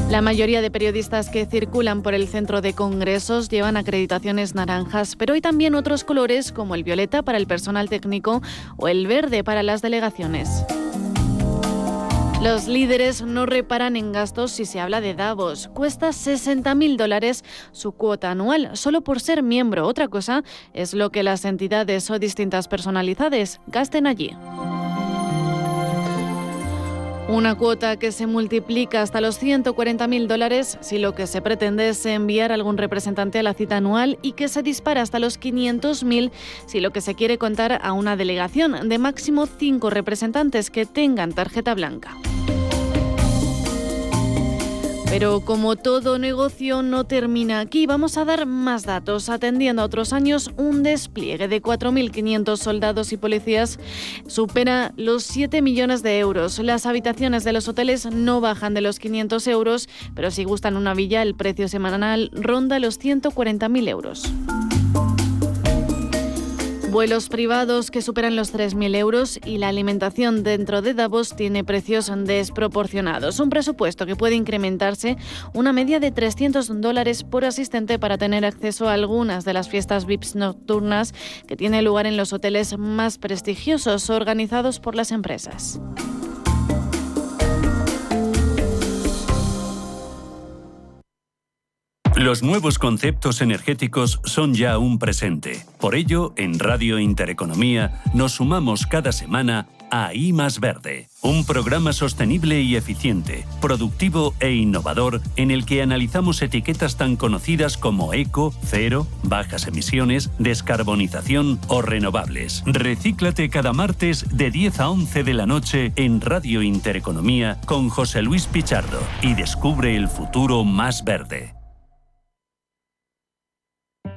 La mayoría de periodistas que circulan por el centro de congresos llevan acreditaciones naranjas, pero hay también otros colores como el violeta para el personal técnico o el verde para las delegaciones. Los líderes no reparan en gastos si se habla de Davos. Cuesta $60.000 su cuota anual, solo por ser miembro. Otra cosa es lo que las entidades o distintas personalidades gasten allí. Una cuota que se multiplica hasta los $140.000 si lo que se pretende es enviar algún representante a la cita anual, y que se dispara hasta los $500.000 si lo que se quiere contar a una delegación de máximo 5 representantes que tengan tarjeta blanca. Pero como todo negocio no termina aquí, vamos a dar más datos. Atendiendo a otros años, un despliegue de 4.500 soldados y policías supera los 7 millones de euros. Las habitaciones de los hoteles no bajan de los 500 euros, pero si gustan una villa, el precio semanal ronda los 140.000 euros. Vuelos privados que superan los 3.000 euros, y la alimentación dentro de Davos tiene precios desproporcionados. Un presupuesto que puede incrementarse una media de $300 por asistente para tener acceso a algunas de las fiestas VIPs nocturnas que tienen lugar en los hoteles más prestigiosos organizados por las empresas. Los nuevos conceptos energéticos son ya un presente. Por ello, en Radio Intereconomía nos sumamos cada semana a I Más Verde, un programa sostenible y eficiente, productivo e innovador, en el que analizamos etiquetas tan conocidas como eco, cero, bajas emisiones, descarbonización o renovables. Recíclate cada martes de 10 a 11 de la noche en Radio Intereconomía con José Luis Pichardo, y descubre el futuro más verde.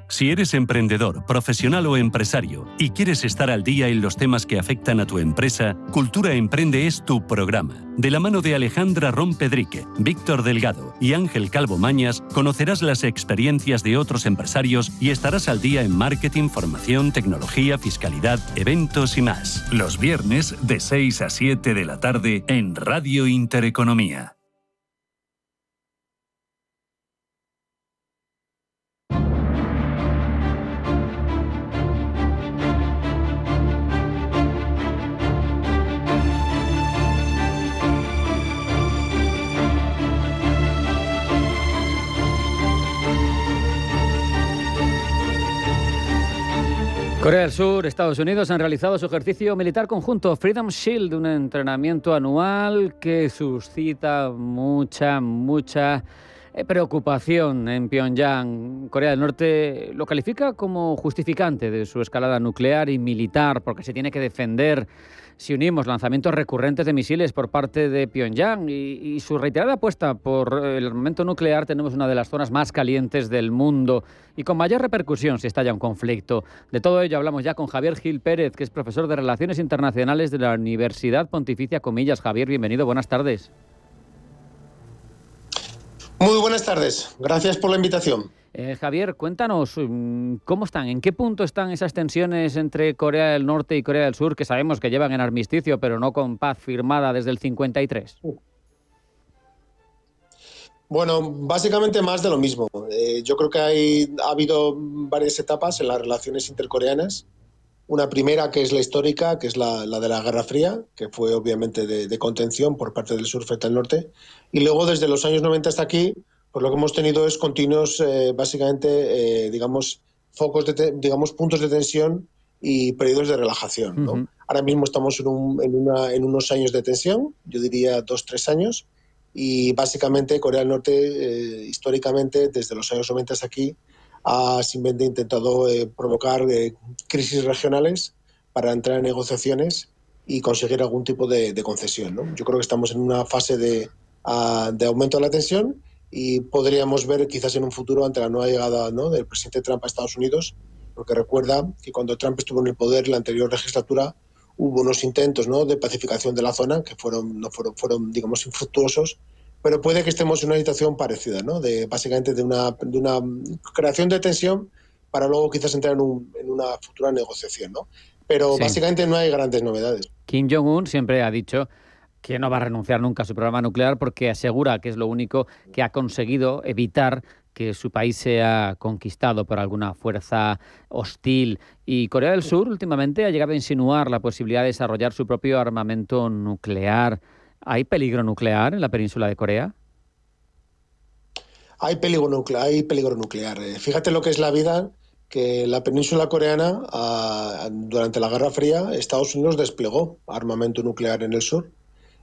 Si eres emprendedor, profesional o empresario y quieres estar al día en los temas que afectan a tu empresa, Cultura Emprende es tu programa. De la mano de Alejandra Rompedrique, Víctor Delgado y Ángel Calvo Mañas, conocerás las experiencias de otros empresarios y estarás al día en marketing, formación, tecnología, fiscalidad, eventos y más. Los viernes de 6 a 7 de la tarde en Radio Intereconomía. Corea del Sur, Estados Unidos han realizado su ejercicio militar conjunto Freedom Shield, un entrenamiento anual que suscita mucha preocupación en Pyongyang. Corea del Norte lo califica como justificante de su escalada nuclear y militar, porque se tiene que defender si unimos lanzamientos recurrentes de misiles por parte de Pyongyang y su reiterada apuesta por el armamento nuclear. Tenemos una de las zonas más calientes del mundo y con mayor repercusión si estalla un conflicto. De todo ello hablamos ya con Javier Gil Pérez, que es profesor de Relaciones Internacionales de la Universidad Pontificia Comillas. Javier, bienvenido, buenas tardes. Muy buenas tardes, gracias por la invitación. Javier, cuéntanos, ¿cómo están? ¿En qué punto están esas tensiones entre Corea del Norte y Corea del Sur, que sabemos que llevan en armisticio, pero no con paz firmada desde el 53? Bueno, básicamente más de lo mismo. Yo creo que ha habido varias etapas en las relaciones intercoreanas. Una primera, que es la histórica, que es la de la Guerra Fría, que fue obviamente de contención por parte del sur frente al norte. Y luego, desde los años 90 hasta aquí, pues lo que hemos tenido es continuos, básicamente, focos puntos de tensión y periodos de relajación, ¿no? Ahora mismo estamos en unos años de tensión, yo diría 2-3 años, y básicamente Corea del Norte, históricamente, desde los años 90 hasta aquí, ha simplemente intentado provocar crisis regionales para entrar en negociaciones y conseguir algún tipo de concesión, ¿no? Yo creo que estamos en una fase de aumento de la tensión y podríamos ver quizás en un futuro, ante la nueva llegada, ¿no?, del presidente Trump a Estados Unidos, porque recuerda que cuando Trump estuvo en el poder en la anterior legislatura hubo unos intentos, ¿no?, de pacificación de la zona que fueron digamos, infructuosos, pero puede que estemos en una situación parecida, ¿no? Básicamente de una creación de tensión para luego quizás entrar en una futura negociación, ¿no? Pero Sí. básicamente no hay grandes novedades. Kim Jong-un siempre ha dicho que no va a renunciar nunca a su programa nuclear porque asegura que es lo único que ha conseguido evitar que su país sea conquistado por alguna fuerza hostil. Y Corea del Sur últimamente ha llegado a insinuar la posibilidad de desarrollar su propio armamento nuclear. ¿Hay peligro nuclear en la península de Corea? Hay peligro nuclear. Fíjate lo que es la vida, que la península coreana, durante la Guerra Fría, Estados Unidos desplegó armamento nuclear en el sur.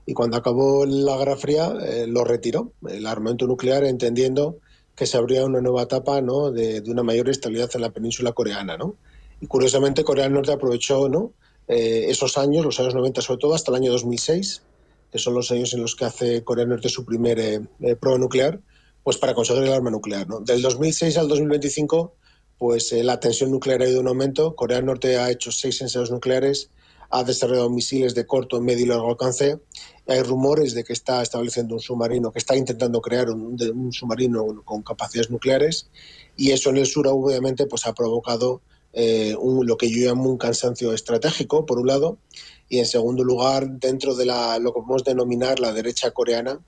Y cuando acabó la Guerra Fría, lo retiró, el armamento nuclear, entendiendo que se abría una nueva etapa, ¿no?, de una mayor estabilidad en la península coreana, ¿no? Y curiosamente Corea del Norte aprovechó, ¿no?, esos años, los años 90 sobre todo, hasta el año 2006, que son los años en los que hace Corea del Norte su primer prueba nuclear, pues para conseguir el arma nuclear, ¿no? Del 2006 al 2025, pues la tensión nuclear ha ido en aumento. Corea del Norte ha hecho 6 ensayos nucleares, ha desarrollado misiles de corto, medio y largo alcance. Hay rumores de que está estableciendo un submarino, que está intentando crear un submarino con capacidades nucleares, y eso en el sur obviamente pues ha provocado lo que yo llamo un cansancio estratégico, por un lado, y en segundo lugar, dentro de lo que podemos denominar la derecha coreana,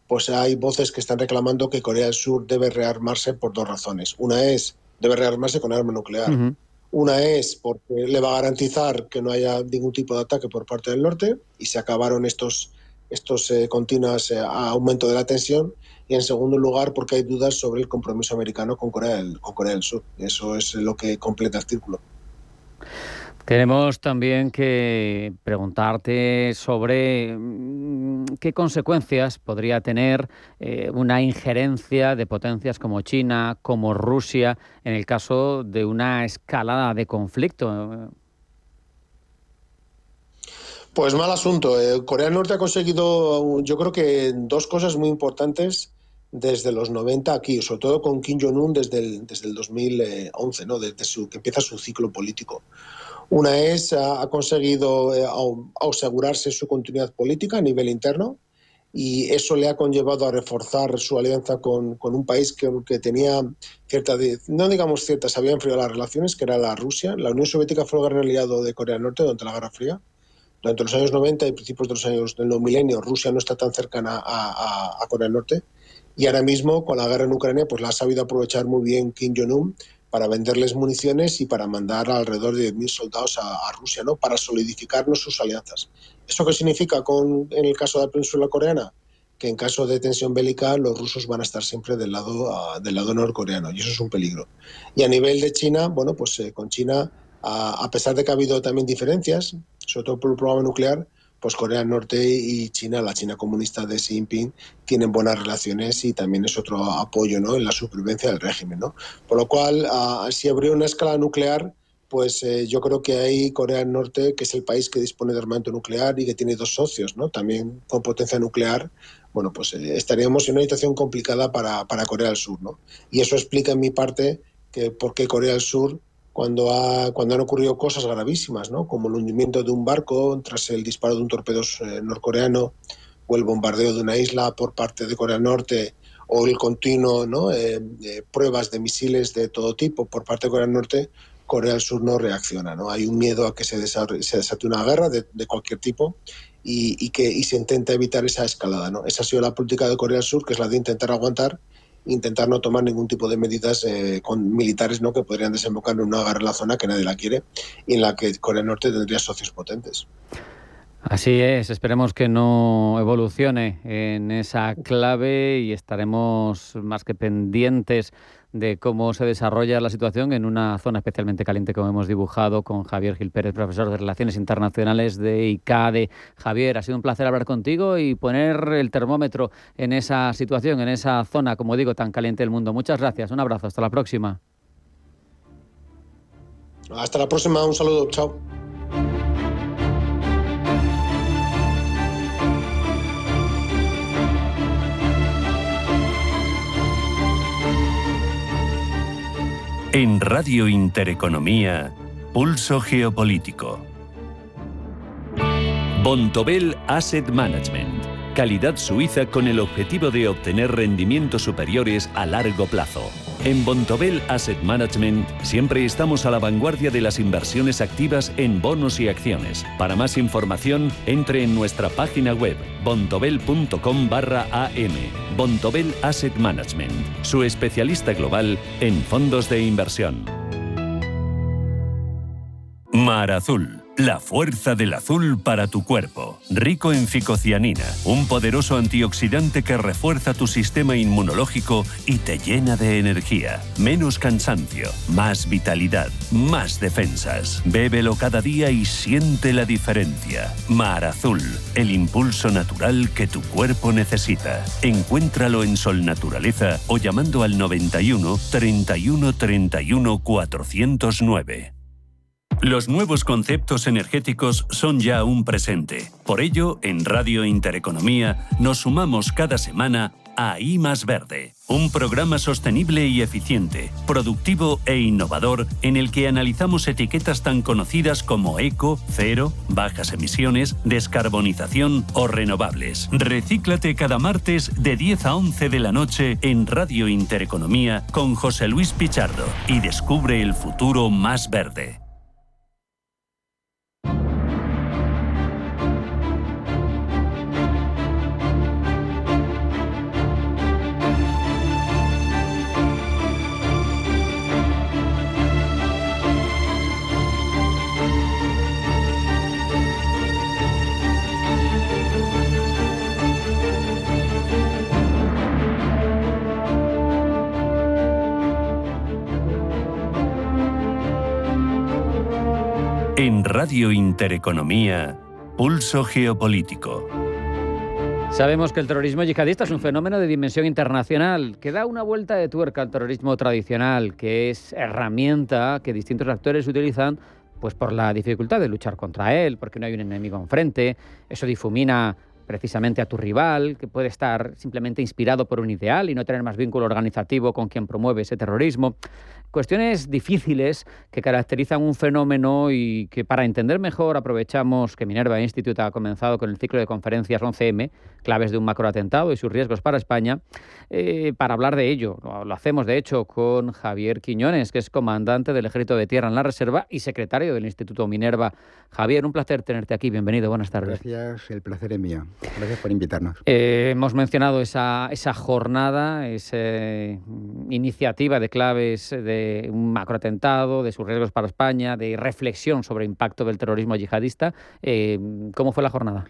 pues hay voces que están reclamando que Corea del Sur debe rearmarse por 2 razones. Una es, debe rearmarse con arma nuclear. Uh-huh. Una es porque le va a garantizar que no haya ningún tipo de ataque por parte del norte y se acabaron estos continuos aumento de la tensión. Y en segundo lugar, porque hay dudas sobre el compromiso americano con Corea del Sur. Eso es lo que completa el círculo. Queremos también que preguntarte sobre qué consecuencias podría tener una injerencia de potencias como China, como Rusia, en el caso de una escalada de conflicto. Pues mal asunto. Corea del Norte ha conseguido, yo creo que 2 cosas muy importantes desde los 90 aquí, sobre todo con Kim Jong-un desde el 2011, ¿no?, desde que empieza su ciclo político. Una es, ha conseguido asegurarse su continuidad política a nivel interno, y eso le ha conllevado a reforzar su alianza con un país que tenía se habían enfriado las relaciones, que era la Rusia. La Unión Soviética fue el gran aliado de Corea del Norte durante la Guerra Fría. Durante los años 90 y principios de los años del milenio, Rusia no está tan cercana a Corea del Norte, y ahora mismo con la guerra en Ucrania pues la ha sabido aprovechar muy bien Kim Jong-un para venderles municiones y para mandar alrededor de 10.000 soldados a Rusia, ¿no?, para solidificarnos sus alianzas. ¿Eso qué significa en el caso de la península coreana? Que en caso de tensión bélica los rusos van a estar siempre del lado norcoreano, y eso es un peligro. Y a nivel de China, bueno, pues con China, a pesar de que ha habido también diferencias, sobre todo por el programa nuclear, pues Corea del Norte y China, la China comunista de Xi Jinping, tienen buenas relaciones y también es otro apoyo, ¿no?, en la supervivencia del régimen, ¿no? Por lo cual, si habría una escala nuclear, pues yo creo que hay Corea del Norte, que es el país que dispone de armamento nuclear y que tiene 2 socios, ¿no?, también con potencia nuclear. Bueno, pues estaríamos en una situación complicada para Corea del Sur, ¿no? Y eso explica en mi parte que por qué Corea del Sur, cuando han ocurrido cosas gravísimas, ¿no?, como el hundimiento de un barco tras el disparo de un torpedo norcoreano, o el bombardeo de una isla por parte de Corea del Norte, o el continuo, ¿no?, pruebas de misiles de todo tipo por parte de Corea del Norte, Corea del Sur no reacciona, ¿no? Hay un miedo a que se desate una guerra de cualquier tipo y se intenta evitar esa escalada, ¿no? Esa ha sido la política de Corea del Sur, que es la de intentar aguantar, intentar no tomar ningún tipo de medidas militares, ¿no?, que podrían desembocar en una guerra en la zona que nadie la quiere y en la que Corea del Norte tendría socios potentes. Así es, esperemos que no evolucione en esa clave y estaremos más que pendientes de cómo se desarrolla la situación en una zona especialmente caliente, como hemos dibujado con Javier Gil Pérez, profesor de Relaciones Internacionales de ICADE. Javier, ha sido un placer hablar contigo y poner el termómetro en esa situación, en esa zona, como digo, tan caliente del mundo. Muchas gracias, un abrazo, hasta la próxima. Hasta la próxima, un saludo, chao. En Radio Intereconomía, Pulso Geopolítico. Bontobel Asset Management, Calidad suiza con el objetivo de obtener rendimientos superiores a largo plazo. En Bontobel Asset Management siempre estamos a la vanguardia de las inversiones activas en bonos y acciones. Para más información, entre en nuestra página web bontobel.com/am. Bontobel Asset Management, su especialista global en fondos de inversión. Mar Azul. La fuerza del azul para tu cuerpo. Rico en ficocianina, un poderoso antioxidante que refuerza tu sistema inmunológico y te llena de energía. Menos cansancio, más vitalidad, más defensas. Bébelo cada día y siente la diferencia. Mar Azul, el impulso natural que tu cuerpo necesita. Encuéntralo en Sol Naturaleza o llamando al 91 31 31 409. Los nuevos conceptos energéticos son ya un presente. Por ello, en Radio Intereconomía nos sumamos cada semana a I Más Verde, un programa sostenible y eficiente, productivo e innovador en el que analizamos etiquetas tan conocidas como eco, cero, bajas emisiones, descarbonización o renovables. Recíclate cada martes de 10 a 11 de la noche en Radio Intereconomía con José Luis Pichardo y descubre el futuro más verde. En Radio Intereconomía, Pulso Geopolítico. Sabemos que el terrorismo yihadista es un fenómeno de dimensión internacional que da una vuelta de tuerca al terrorismo tradicional, que es herramienta que distintos actores utilizan pues por la dificultad de luchar contra él, porque no hay un enemigo enfrente. Eso difumina precisamente a tu rival, que puede estar simplemente inspirado por un ideal y no tener más vínculo organizativo con quien promueve ese terrorismo. Cuestiones difíciles que caracterizan un fenómeno y que para entender mejor aprovechamos que Minerva Institute ha comenzado con el ciclo de conferencias 11M, claves de un macroatentado y sus riesgos para España, para hablar de ello. Lo hacemos de hecho con Javier Quiñones, que es comandante del Ejército de Tierra en la Reserva y secretario del Instituto Minerva. Javier, un placer tenerte aquí. Bienvenido, buenas tardes. Gracias, el placer es mío. Gracias por invitarnos. Hemos mencionado esa jornada, esa iniciativa de claves de un macroatentado, de sus riesgos para España, de reflexión sobre el impacto del terrorismo yihadista. ¿Cómo fue la jornada?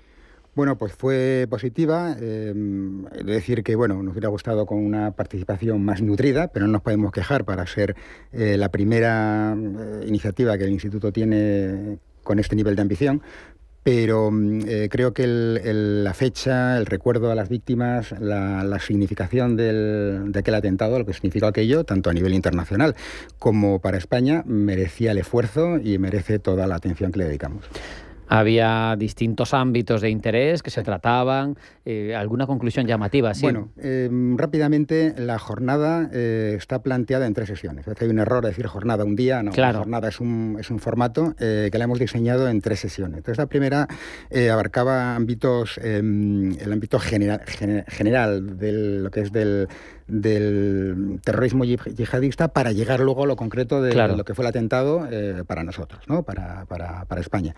Bueno, pues fue positiva. He de decir que nos hubiera gustado con una participación más nutrida, pero no nos podemos quejar para ser la primera iniciativa que el Instituto tiene con este nivel de ambición. Pero creo que la fecha, el recuerdo a las víctimas, la significación de aquel atentado, lo que significó aquello, tanto a nivel internacional como para España, merecía el esfuerzo y merece toda la atención que le dedicamos. Había distintos ámbitos de interés que se trataban. ¿Alguna conclusión llamativa? Sí. Bueno, rápidamente, la jornada está planteada en 3 sesiones. Hay un error decir jornada un día. No, claro. La jornada es un formato que la hemos diseñado en 3 sesiones. Entonces, la primera abarcaba ámbitos, el ámbito general de lo que es del terrorismo yihadista para llegar luego a lo concreto de lo que fue el atentado para nosotros, ¿no? para España.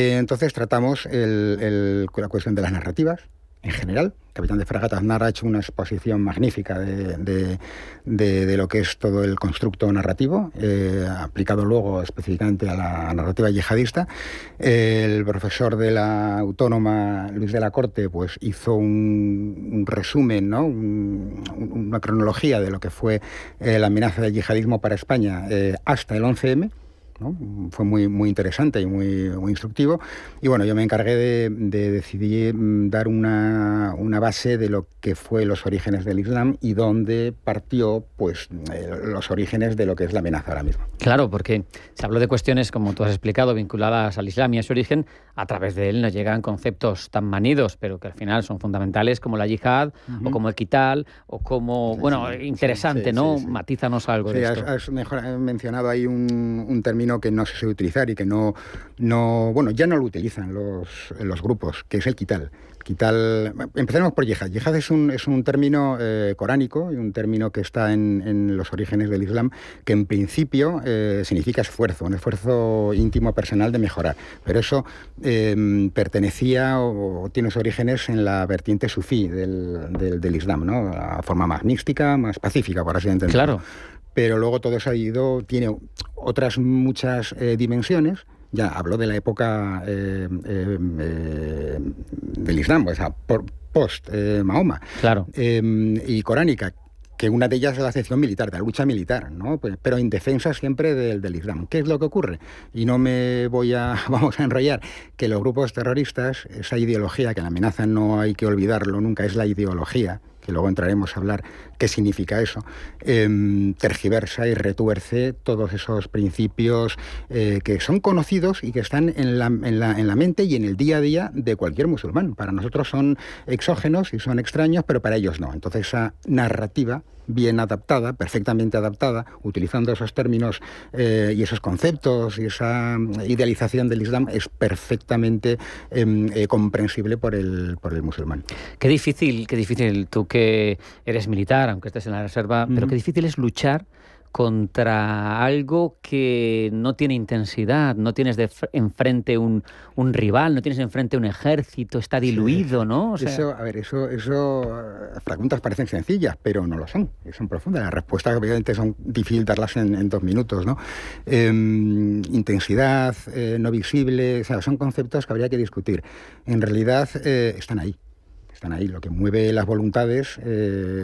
Entonces tratamos la cuestión de las narrativas en general. El capitán de fragata Aznar ha hecho una exposición magnífica de lo que es todo el constructo narrativo, aplicado luego específicamente a la narrativa yihadista. El profesor de la Autónoma, Luis de la Corte, pues hizo un resumen, ¿no? Una cronología de lo que fue la amenaza del yihadismo para España hasta el 11M. ¿no? Fue muy interesante y muy instructivo. Y bueno, yo me encargué de decidir dar una base de lo que fue los orígenes del Islam y dónde partió pues los orígenes de lo que es la amenaza ahora mismo. Claro, porque se habló de cuestiones, como tú has explicado, vinculadas al Islam y a su origen. A través de él nos llegan conceptos tan manidos, pero que al final son fundamentales, como la yihad, o como el quital, o como... interesante, ¿no? Sí. Matízanos algo de esto. Has mencionado ahí un término término que no se suele utilizar y que bueno, ya no lo utilizan los grupos, que es el quital. Empezaremos por yihad. Yihad es un término coránico y un término que está en los orígenes del Islam, que en principio significa esfuerzo, un esfuerzo íntimo personal de mejorar. Pero eso pertenecía o tiene sus orígenes en la vertiente sufí del Islam, ¿no? La forma más mística, más pacífica, por así entenderlo. Claro. Pero luego todo eso tiene otras muchas dimensiones. Ya hablo de la época del Islam, o sea, post Mahoma, claro. Y coránica, que una de ellas es la acepción militar, de la lucha militar, ¿no? Pero en defensa siempre del Islam. ¿Qué es lo que ocurre? Y no me vamos a enrollar, que los grupos terroristas, esa ideología, que la amenaza no hay que olvidarlo nunca, es la ideología, que luego entraremos a hablar qué significa eso, tergiversa y retuerce todos esos principios que son conocidos y que están en la mente y en el día a día de cualquier musulmán. Para nosotros son exógenos y son extraños, pero para ellos no. Entonces esa narrativa bien adaptada, perfectamente adaptada, utilizando esos términos y esos conceptos y esa idealización del Islam, es perfectamente comprensible por el musulmán. Qué difícil, tú que eres militar, aunque estés en la reserva, pero qué difícil es luchar contra algo que no tiene intensidad, no tienes enfrente un rival, no tienes enfrente un ejército, está diluido, ¿no? O sea... Eso, las preguntas parecen sencillas, pero no lo son profundas. Las respuestas obviamente son difíciles darlas en 2 minutos, ¿no? Intensidad, no visible, o sea, son conceptos que habría que discutir. En realidad están ahí. Lo que mueve las voluntades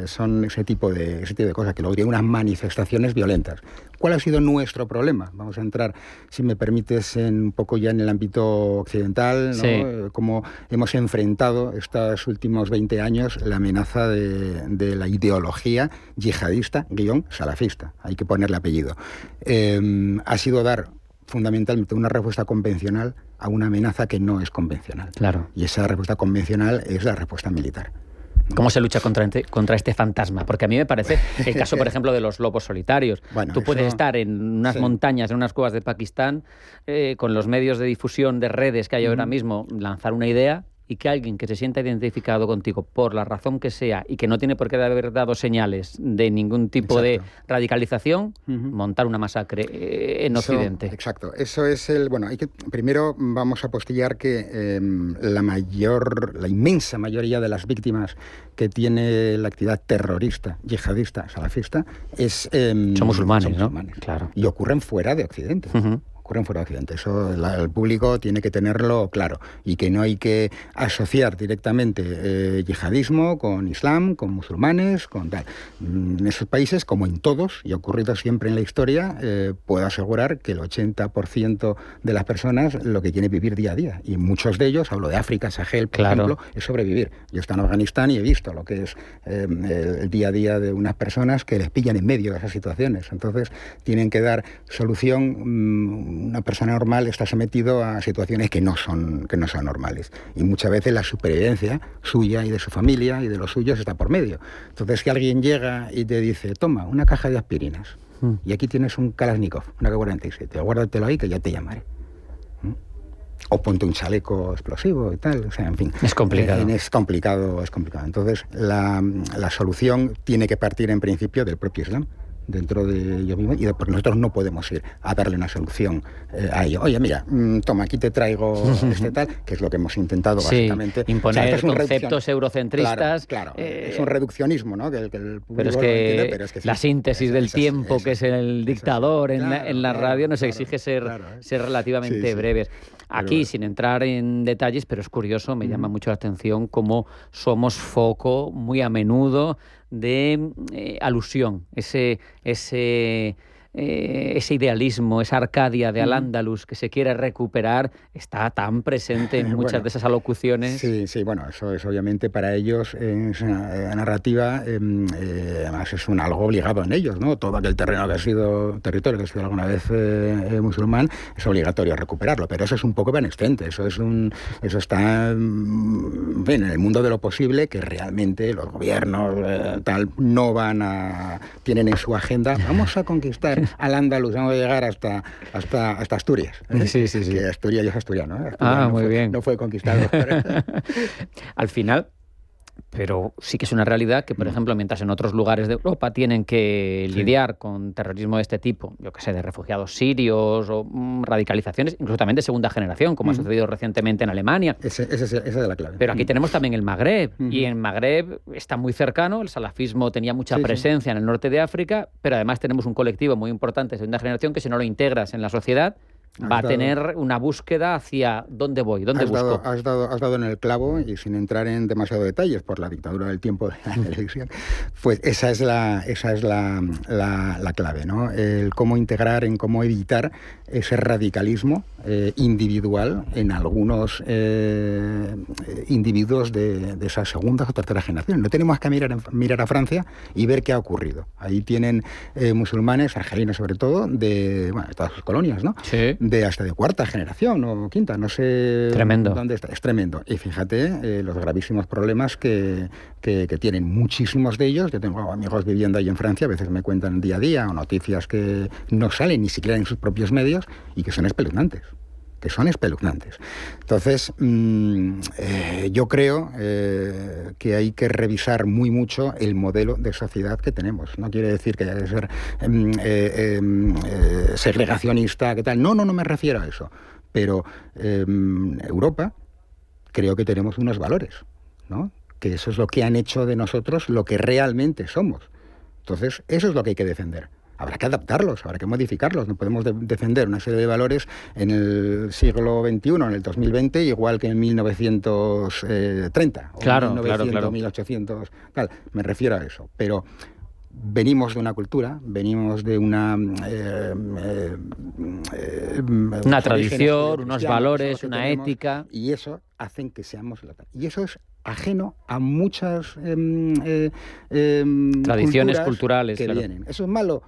son ese tipo de cosas, que luego tienen unas manifestaciones violentas. ¿Cuál ha sido nuestro problema? Vamos a entrar, si me permites, un poco ya en el ámbito occidental, ¿no? Sí. Cómo hemos enfrentado estos últimos 20 años la amenaza de la ideología yihadista, salafista, hay que ponerle apellido. Ha sido dar fundamentalmente una respuesta convencional a una amenaza que no es convencional. Claro. Y esa respuesta convencional es la respuesta militar. ¿Cómo se lucha contra este fantasma? Porque a mí me parece el caso, por ejemplo, de los lobos solitarios. Bueno, tú puedes estar en unas montañas, en unas cuevas de Pakistán, con los medios de difusión de redes que hay ahora mismo, lanzar una idea y que alguien que se sienta identificado contigo por la razón que sea y que no tiene por qué haber dado señales de ningún tipo de radicalización, montar una masacre en Occidente. Exacto. Eso es primero vamos a postillar que la inmensa mayoría de las víctimas que tiene la actividad terrorista, yihadista, salafista, son musulmanes, ¿no? Claro. Y ocurren fuera de Occidente. Eso el público tiene que tenerlo claro, y que no hay que asociar directamente yihadismo con islam, con musulmanes, con tal. En esos países, como en todos, y ha ocurrido siempre en la historia, puedo asegurar que el 80% de las personas lo que quiere vivir día a día, y muchos de ellos, hablo de África, Sahel, por ejemplo, es sobrevivir. Yo he estado en Afganistán y he visto lo que es el día a día de unas personas que les pillan en medio de esas situaciones. Entonces tienen que dar solución. Una persona normal está sometido a situaciones que no son normales, y muchas veces la supervivencia suya y de su familia y de los suyos está por medio. Entonces, que alguien llega y te dice, toma una caja de aspirinas y aquí tienes un Kalashnikov, una K-47, guárdatelo ahí que ya te llamaré. O ponte un chaleco explosivo y tal, o sea, en fin. Es complicado. Es complicado. Entonces, la solución tiene que partir en principio del propio Islam, dentro de ellos mismos, y porque nosotros no podemos ir a darle una solución a ello. Oye, mira, toma, aquí te traigo tal, que es lo que hemos intentado básicamente. Imponer conceptos eurocentristas. Claro, es un reduccionismo, ¿no? Que el público pero es que la síntesis del tiempo, que es el dictador en la radio, nos exige ser relativamente breves. Aquí, sin entrar en detalles, pero es curioso, me llama mucho la atención cómo somos foco muy a menudo de alusión, ese idealismo, esa Arcadia de Al-Ándalus que se quiere recuperar, está tan presente en muchas de esas alocuciones. Sí, bueno, eso es obviamente para ellos, es una narrativa, además es algo obligado en ellos, ¿no? Todo aquel territorio que ha sido alguna vez musulmán, es obligatorio recuperarlo, pero eso es un poco evanescente, eso está en el mundo de lo posible, que realmente los gobiernos tienen en su agenda, vamos a conquistar Al-Ándalus, vamos a llegar hasta Asturias. Sí. Que Asturias ya es asturiano. Muy bien. No fue conquistado. Al final... Pero sí que es una realidad que, por ejemplo, mientras en otros lugares de Europa tienen que lidiar con terrorismo de este tipo, yo que sé, de refugiados sirios o radicalizaciones, incluso también de segunda generación, como ha sucedido recientemente en Alemania. Esa es la clave. Pero aquí tenemos también el Magreb, y en Magreb está muy cercano, el salafismo tenía mucha presencia en el norte de África, pero además tenemos un colectivo muy importante de segunda generación que si no lo integras en la sociedad, va a tener una búsqueda hacia dónde voy, dónde busco. Has dado en el clavo, y sin entrar en demasiado detalles por la dictadura del tiempo de la televisión, pues esa es la clave, ¿no? El cómo integrar, en cómo evitar ese radicalismo individual en algunos individuos de esa segunda o tercera generación. No tenemos que mirar a Francia y ver qué ha ocurrido. Ahí tienen musulmanes, argelinos sobre todo, de todas sus colonias, ¿no? Sí. Hasta de cuarta generación o quinta, no sé tremendo. Dónde está. Es tremendo. Y fíjate los gravísimos problemas que tienen muchísimos de ellos. Yo tengo amigos viviendo ahí en Francia, a veces me cuentan día a día o noticias que no salen ni siquiera en sus propios medios y que son espeluznantes. Entonces, yo creo que hay que revisar muy mucho el modelo de sociedad que tenemos. No quiere decir que haya que ser segregacionista, ¿qué tal? No me refiero a eso. Pero Europa, creo que tenemos unos valores, ¿no? Que eso es lo que han hecho de nosotros lo que realmente somos. Entonces, eso es lo que hay que defender. Habrá que adaptarlos, habrá que modificarlos. No podemos defender una serie de valores en el siglo XXI, en el 2020, igual que en 1930. Claro, o 1900, 1800, tal. Me refiero a eso. Pero venimos de una cultura, venimos de una tradición, unos valores, una ética. Y eso hacen que seamos... Y eso es ajeno a muchas tradiciones culturales que vienen. ¿Eso es malo?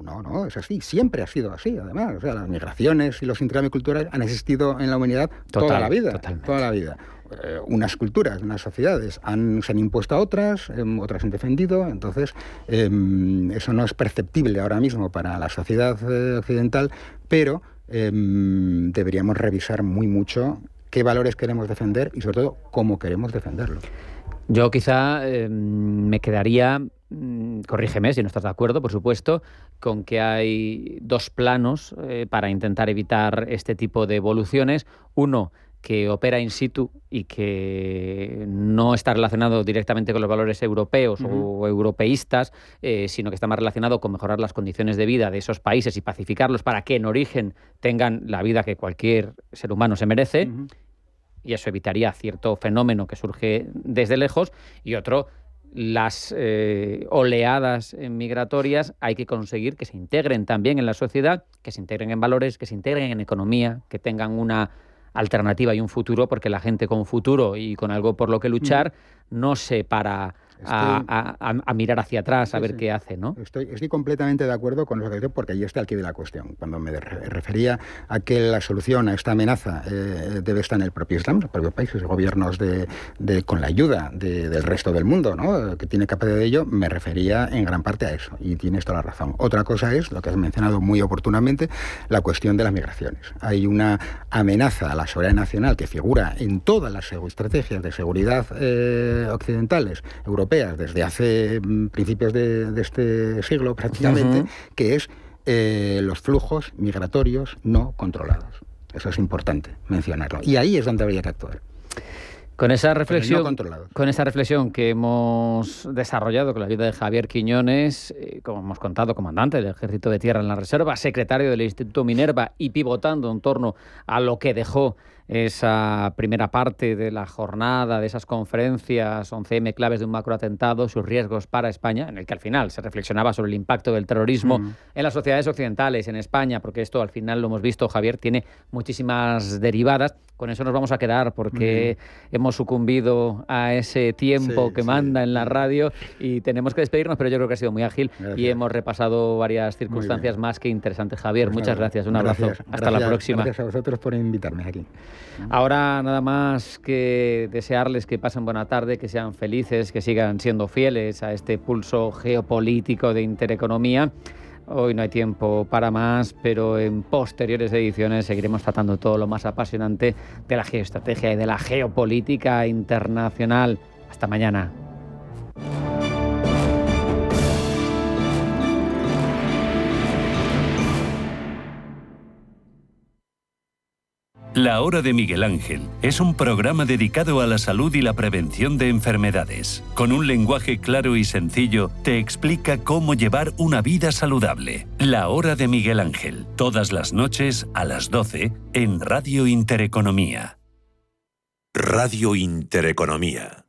No, es así. Siempre ha sido así, además. O sea, las migraciones y los intercambios culturales han existido en la humanidad toda la vida. Unas culturas, unas sociedades se han impuesto a otras, otras han defendido. Entonces, eso no es perceptible ahora mismo para la sociedad occidental, pero deberíamos revisar muy mucho qué valores queremos defender y, sobre todo, cómo queremos defenderlos. Yo quizá me quedaría, corrígeme si no estás de acuerdo, por supuesto, con que hay dos planos para intentar evitar este tipo de evoluciones. Uno, que opera in situ y que no está relacionado directamente con los valores europeos o europeístas, sino que está más relacionado con mejorar las condiciones de vida de esos países y pacificarlos para que en origen tengan la vida que cualquier ser humano se merece, y eso evitaría cierto fenómeno que surge desde lejos. Y otro, las oleadas migratorias hay que conseguir que se integren también en la sociedad, que se integren en valores, que se integren en economía, que tengan una alternativa y un futuro, porque la gente con futuro y con algo por lo que luchar no se para a mirar hacia atrás a ver qué hace, ¿no? Estoy completamente de acuerdo con lo que dice, porque ahí está el quid de la cuestión. Cuando me refería a que la solución a esta amenaza debe estar en el propio Islam, los propios países, gobiernos con la ayuda del resto del mundo, ¿no?, que tiene capacidad de ello, me refería en gran parte a eso, y tienes toda la razón. Otra cosa es, lo que has mencionado muy oportunamente, la cuestión de las migraciones. Hay una amenaza a la seguridad nacional que figura en todas las estrategias de seguridad occidentales, europeas, desde hace principios de este siglo prácticamente, que es los flujos migratorios no controlados. Eso es importante mencionarlo. Y ahí es donde habría que actuar. Con esa reflexión que hemos desarrollado con la ayuda de Javier Quiñones, como hemos contado, comandante del Ejército de Tierra en la Reserva, secretario del Instituto Minerva, y pivotando en torno a lo que dejó esa primera parte de la jornada, de esas conferencias, 11M, claves de un macroatentado, sus riesgos para España, en el que al final se reflexionaba sobre el impacto del terrorismo en las sociedades occidentales, en España, porque esto al final lo hemos visto, Javier, tiene muchísimas derivadas. Con eso nos vamos a quedar, porque hemos sucumbido a ese tiempo que manda en la radio y tenemos que despedirnos, pero yo creo que ha sido muy ágil. Gracias. Y hemos repasado varias circunstancias más que interesantes. Javier, muchas gracias. Un abrazo. Hasta la próxima. Gracias a vosotros por invitarme aquí. Ahora nada más que desearles que pasen buena tarde, que sean felices, que sigan siendo fieles a este pulso geopolítico de Intereconomía. Hoy no hay tiempo para más, pero en posteriores ediciones seguiremos tratando todo lo más apasionante de la geoestrategia y de la geopolítica internacional. Hasta mañana. La Hora de Miguel Ángel es un programa dedicado a la salud y la prevención de enfermedades. Con un lenguaje claro y sencillo, te explica cómo llevar una vida saludable. La Hora de Miguel Ángel, todas las noches a las 12 en Radio Intereconomía. Radio Intereconomía.